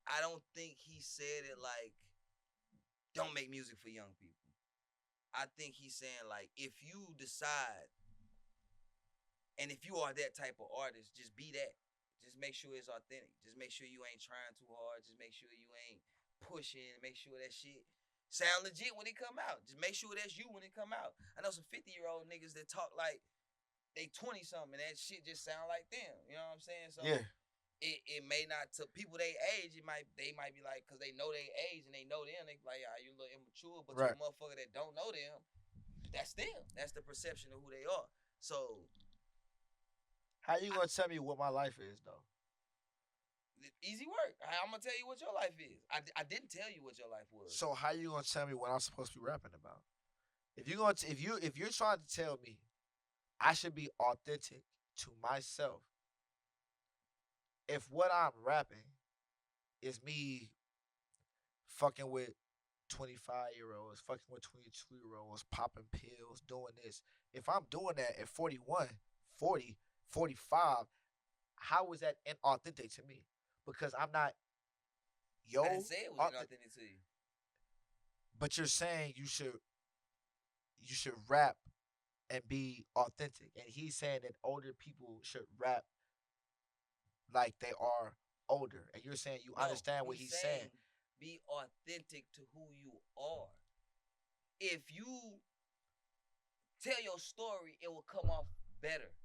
I don't think he said it like don't make music for young people. I think he's saying like if you decide and if you are that type of artist, just be that. Just make sure it's authentic. Just make sure you ain't trying too hard. Just make sure you ain't pushing. Make sure that shit sound legit when it come out. Just make sure that's you when it come out. I know some 50-year-old niggas that talk like they 20-something and that shit just sound like them. You know what I'm saying? So yeah. It may not, to people they age, they might be like, because they know they age and they know them, they be like, yeah, you a little immature, but right. To a motherfucker that don't know them, that's them. That's the perception of who they are. So how you gonna tell me what my life is though? Easy work. I'm gonna tell you what your life is. I didn't tell you what your life was. So how you gonna tell me what I'm supposed to be rapping about? If you're trying to tell me I should be authentic to myself, if what I'm rapping is me fucking with 25-year-olds, fucking with 22-year-olds, popping pills, doing this, if I'm doing that at 41, 40, 45, how is that inauthentic to me? Because I'm not, I didn't say it was inauthentic to you. But you're saying you should rap and be authentic, and he's saying that older people should rap like they are older, and you're saying you understand what he's saying. Be authentic to who you are. If you tell your story, it will come off better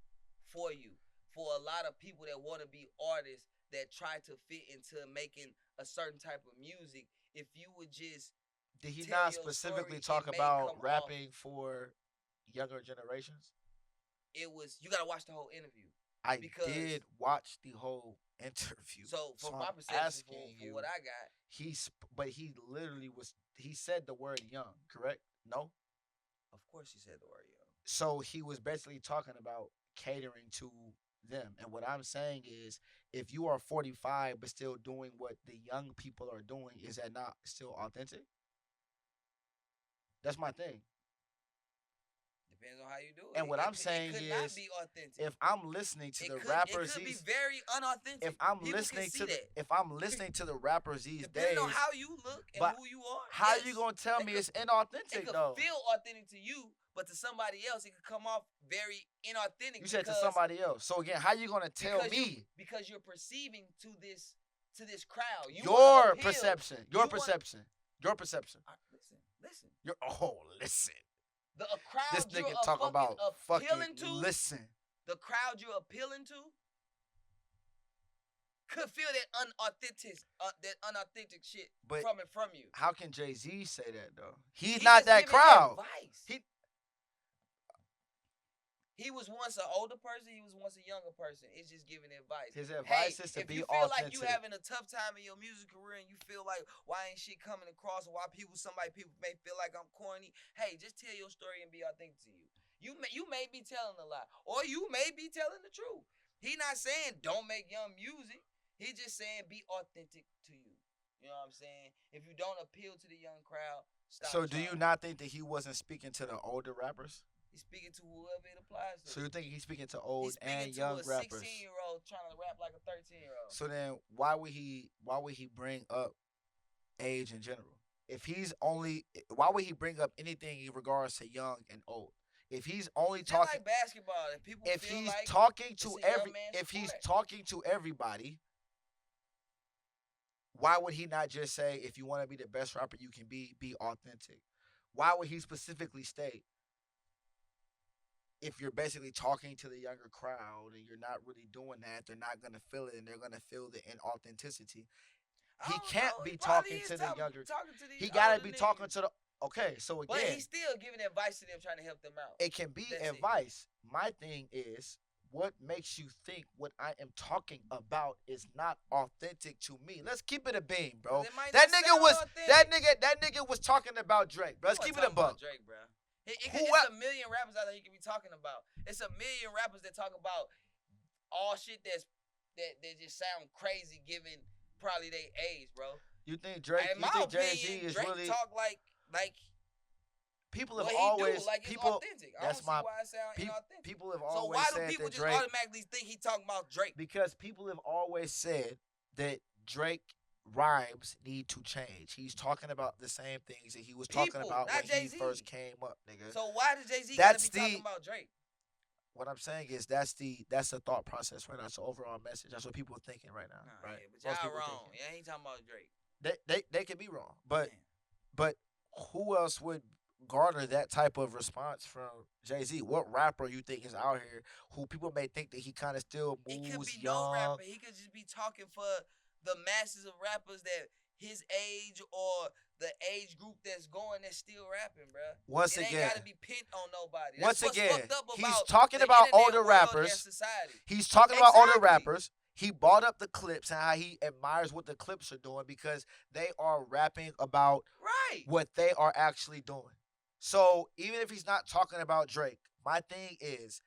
for you. For a lot of people that want to be artists that try to fit into making a certain type of music, if you would just did he not specifically talk about rapping for younger generations? It was, you gotta watch the whole interview. I did watch the whole interview. So from my perception, for what I got, but he literally he said the word young, correct? No? Of course he said the word young. So he was basically talking about catering to them. And what I'm saying is, if you are 45 but still doing what the young people are doing, is that not still authentic? That's my thing. Depends on how you do it. And what I'm saying is, not be authentic. If I'm listening to the rappers, it could be very unauthentic. If I'm listening to the rappers these days, depending on how you look and who you are, how you gonna tell me it's inauthentic? It could feel authentic to you, but to somebody else, it could come off very inauthentic. You said to somebody else. So again, how you gonna tell me? Because you're perceiving to this crowd. Your perception. Listen. Listen. The crowd this nigga talk about appealing to. To. Listen. The crowd you're appealing to could feel that unauthentic shit from you. How can Jay-Z say that though? He's not that crowd. He was once an older person. He was once a younger person. It's just giving advice. His advice is to be authentic. If you feel like you having a tough time in your music career and you feel like why ain't shit coming across, or why people may feel like I'm corny, hey, just tell your story and be authentic to you. You may be telling a lie, or you may be telling the truth. He not saying don't make young music. He just saying be authentic to you. You know what I'm saying? If you don't appeal to the young crowd, stop. So do you not think that he wasn't speaking to the older rappers? He's speaking to whoever it applies to. So you're thinking he's speaking to old and young rappers? He's speaking to a 16-year-old trying to rap like a 13-year-old. So then, why would he bring up age in general? Why would he bring up anything in regards to young and old? If he's only talking like basketball, and people if feel he's like talking to he's talking to everybody, why would he not just say, if you want to be the best rapper you can be authentic? Why would he specifically state, if you're basically talking to the younger crowd and you're not really doing that, they're not going to feel it and they're going to feel the inauthenticity? He can't be talking to the younger. He got to be talking to the. Okay, so again. But he's still giving advice to them, trying to help them out. It can be advice. My thing is, what makes you think what I am talking about is not authentic to me? Let's keep it a beam, bro. That nigga was talking about Drake, bro. Let's keep it a buck. Drake, bro. It's a million rappers out there he could be talking about. It's a million rappers that talk about all shit that just sound crazy given probably their age, bro. You think Drake? In my opinion, Drake really talk like people have always like it's authentic. I don't see why it sound inauthentic. People have always said that Drake. So why do people just automatically think he talking about Drake? Because people have always said that Drake rhymes need to change. He's talking about the same things that he was talking about when he first came up, nigga. So why does Jay-Z gotta be talking about Drake? What I'm saying is that's the thought process right now. It's the overall message. That's what people are thinking right now, right? Yeah, but y'all wrong. Yeah, he talking about Drake. They can be wrong, but who else would garner that type of response from Jay-Z? What rapper you think is out here who people may think that he kind of still moves young? It could be no rapper. He could just be talking for the masses of rappers that his age or the age group that's still rapping, bro. It ain't gotta be pinned on nobody. Once again, he's talking about older rappers. He's talking about older rappers. He brought up the clips and how he admires what the clips are doing because they are rapping about what they are actually doing. So even if he's not talking about Drake, my thing is,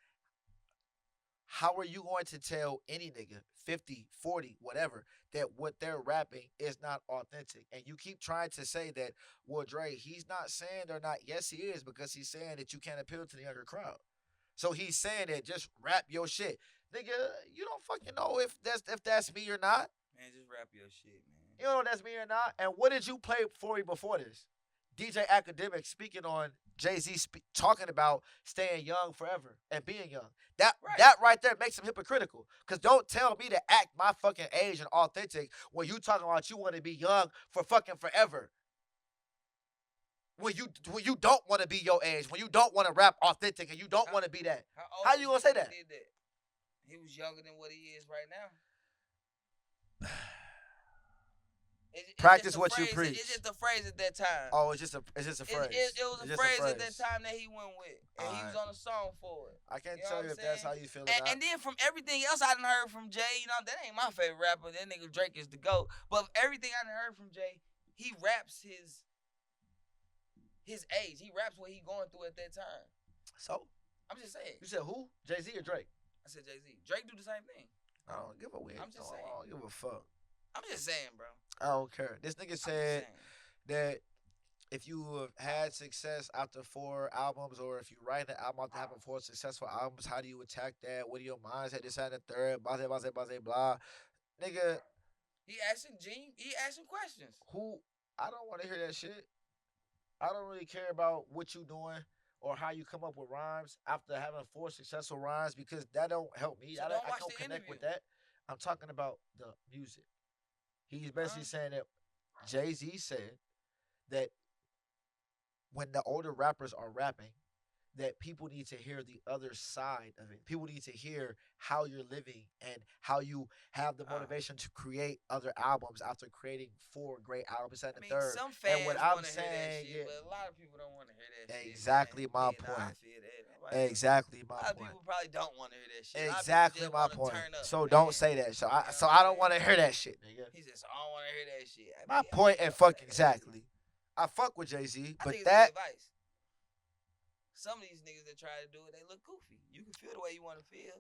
how are you going to tell any nigga, 50, 40, whatever, that what they're rapping is not authentic? And you keep trying to say that, well, Drake, he's not saying they're not. Yes, he is, because he's saying that you can't appeal to the younger crowd. So he's saying that just rap your shit. Nigga, you don't fucking know if that's me or not. Man, just rap your shit, man. You don't know if that's me or not. And what did you play for me before this? DJ Academic speaking on Jay-Z talking about staying young forever and being young. That right there makes him hypocritical. Because don't tell me to act my fucking age and authentic when you talking about you want to be young for fucking forever. When you don't want to be your age, when you don't want to rap authentic and you don't want to be that. How you gonna say that? He was younger than what he is right now. Practice what you preach. It's just a phrase at that time. Oh, it's just a phrase. It was a phrase at that time that he went with, and he was on a song for it. I can't tell you if that's how you feel. And then from everything else I done heard from Jay, that ain't my favorite rapper. That nigga Drake is the GOAT. But everything I done heard from Jay, he raps his age. He raps what he going through at that time. So I'm just saying. You said who? Jay-Z or Drake? I said Jay-Z. Drake do the same thing. I don't give a I'm just saying. I don't give a fuck. I'm just saying, bro. I don't care. This nigga said that if you have had success after 4 albums, or if you write an album after having 4 successful albums, how do you attack that? What are your mindset? This, that, and the third. Blah, blah, blah, blah, blah. Nigga. He asking questions. I don't want to hear that shit. I don't really care about what you doing or how you come up with rhymes after having 4 successful rhymes, because that don't help me. So I don't connect with that. I'm talking about the music. He's basically saying that Jay-Z said that when the older rappers are rapping, that people need to hear the other side of it. People need to hear how you're living and how you have the motivation to create other albums after creating 4 great albums at the third. Some fans and what I'm saying, hear that shit, but a lot of people don't want to hear that shit. Exactly my point. Exactly my point. A lot of people probably don't want to hear that shit. Exactly my point. So don't say that. So I don't want to hear that shit, nigga. He says, I don't want to hear that shit. My point and fuck exactly. I fuck with Jay-Z, but that. Some of these niggas that try to do it, they look goofy. You can feel the way you want to feel,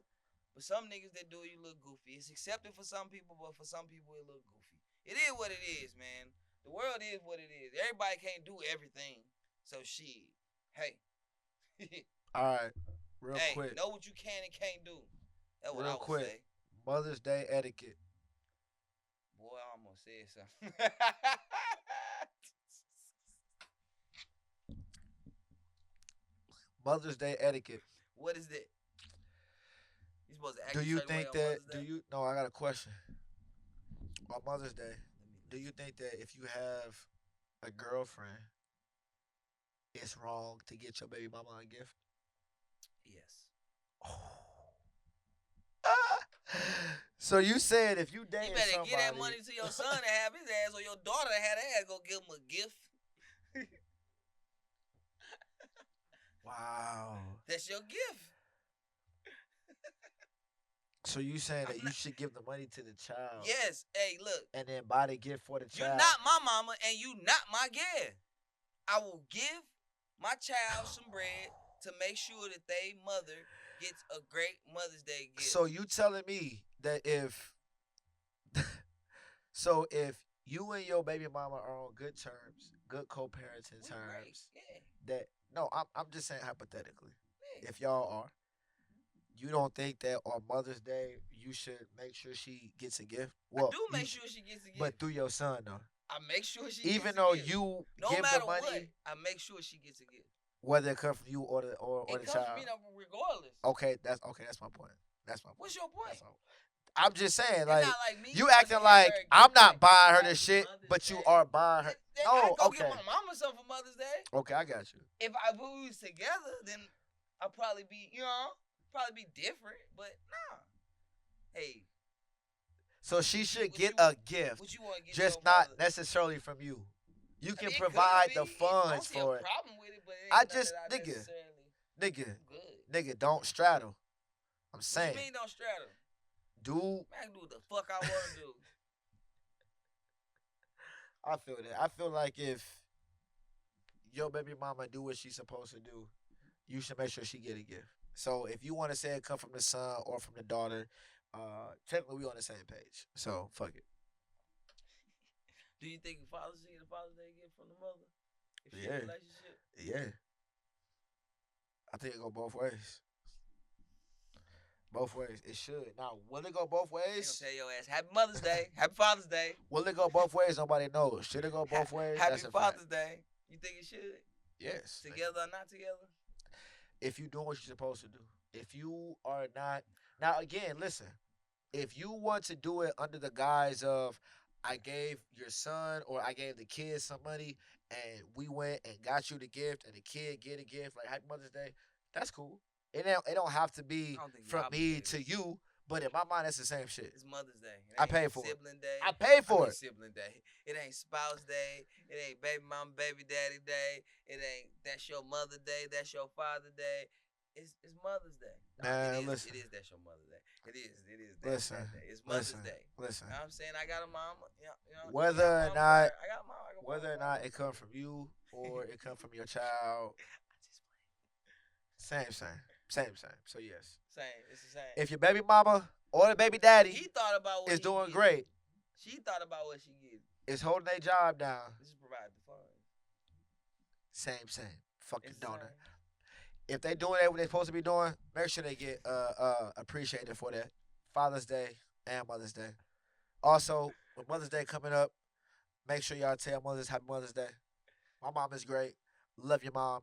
but some niggas that do it, you look goofy. It's accepted for some people, but for some people, it look goofy. It is what it is, man. The world is what it is. Everybody can't do everything. So shit. Hey. All right. Real quick. Know what you can and can't do. That's what I would say. Mother's Day etiquette. Boy, I almost said something. Mother's Day etiquette. What is that? You supposed to act do you think that? No, I got a question. On Mother's Day, do you think that if you have a girlfriend, it's wrong to get your baby mama a gift? Yes. So you said if you date somebody, you better get that money to your son to have his ass, or your daughter to have her ass go give him a gift. Wow. That's your gift. So you saying that you should give the money to the child? Yes. Hey, look. And then buy the gift for the child. You're not my mama and you not my dad. I will give my child some bread to make sure that they mother gets a great Mother's Day gift. So you telling me that if you and your baby mama are on good terms, good co-parenting terms, that no, I'm just saying hypothetically, if y'all are, you don't think that on Mother's Day you should make sure she gets a gift? Well, I do make sure she gets a gift, but through your son though. I make sure she even gets though a gift. you no give matter the money, what, I make sure she gets a gift. Whether it comes from you or the it child. From me regardless. Okay, that's my point. That's my point. What's your point? I'm just saying, like me, you acting like I'm not buying her the shit, but you are buying her. No, I go get my mama something for Mother's Day. Okay, I got you. If we was together, then I'd probably be, probably be different. But nah, hey. So she should get a gift, what you want to get just not necessarily from you. You can provide the funds for it. Problem with it, but I just nigga, don't straddle. I'm saying. What you mean don't straddle? Dude, I can do what the fuck I want to do. I feel that. I feel like if your baby mama do what she's supposed to do, you should make sure she get a gift. So if you want to say it come from the son or from the daughter, technically we on the same page. So fuck it. Do you think fathers should get a Father's Day gift from the mother? If she in a relationship? Yeah. I think it go both ways. Both ways. It should. Now, will it go both ways? They gonna tell your ass, Happy Mother's Day. Happy Father's Day. Will it go both ways? Nobody knows. Should it go both ways? Happy Father's Day. You think it should? Yes. Together or not together? If you're doing what you're supposed to do. If you are not. Now, again, listen. If you want to do it under the guise of, I gave your son or I gave the kid some money and we went and got you the gift and the kid get a gift, like Happy Mother's Day, that's cool. It don't have to be from me to you, but in my mind, that's the same shit. It's Mother's Day. I pay for Sibling Day. I pay for it. Sibling Day. It ain't Spouse Day. It ain't Baby Mama, Baby Daddy Day. It ain't that's your Mother Day. That's your Father Day. It's Mother's Day. Man, listen. It is that's your Mother's Day. It is that day. It's Mother's Day. Listen. You know what I'm saying? I got a mama. Whether or not it come from you or it come from your child. Same. So yes. Same. It's the same. If your baby mama or the baby daddy he thought about what is doing great. She thought about what she get. Is holding their job down. Just provide the funds. Same. Fucking donor. If they doing what they're supposed to be doing, make sure they get appreciated for that. Father's Day and Mother's Day. Also, with Mother's Day coming up, make sure y'all tell mothers Happy Mother's Day. My mom is great. Love your mom.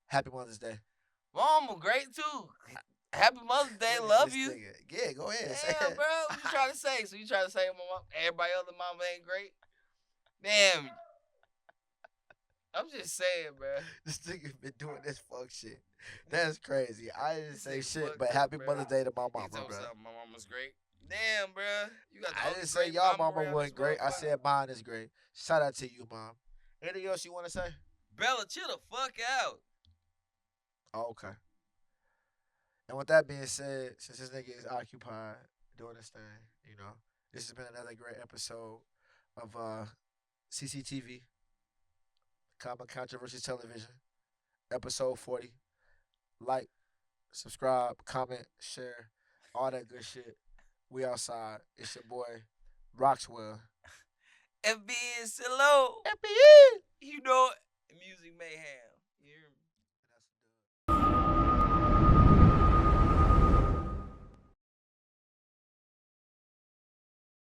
Happy Mother's Day. Mom, great too. Happy Mother's Day. Love you. Nigga. Yeah, go ahead. Damn, bro. What you trying to say? So you trying to say my mom, everybody other mama ain't great? Damn. I'm just saying, bro. This nigga been doing this fuck shit. That's crazy. I didn't say shit, but Happy Mother's Day to my mama, bro. My mama's great. Damn, bro. I didn't say y'all mama wasn't great. I said mine is great. Shout out to you, mom. Anything else you want to say? Bella, chill the fuck out. Oh, okay. And with that being said, since this nigga is occupied doing this thing, this has been another great episode of CCTV, Common Controversy Television, episode 40. Like, subscribe, comment, share, all that good shit. We outside. It's your boy, Roxwell. FB is hello. FB. You know, music.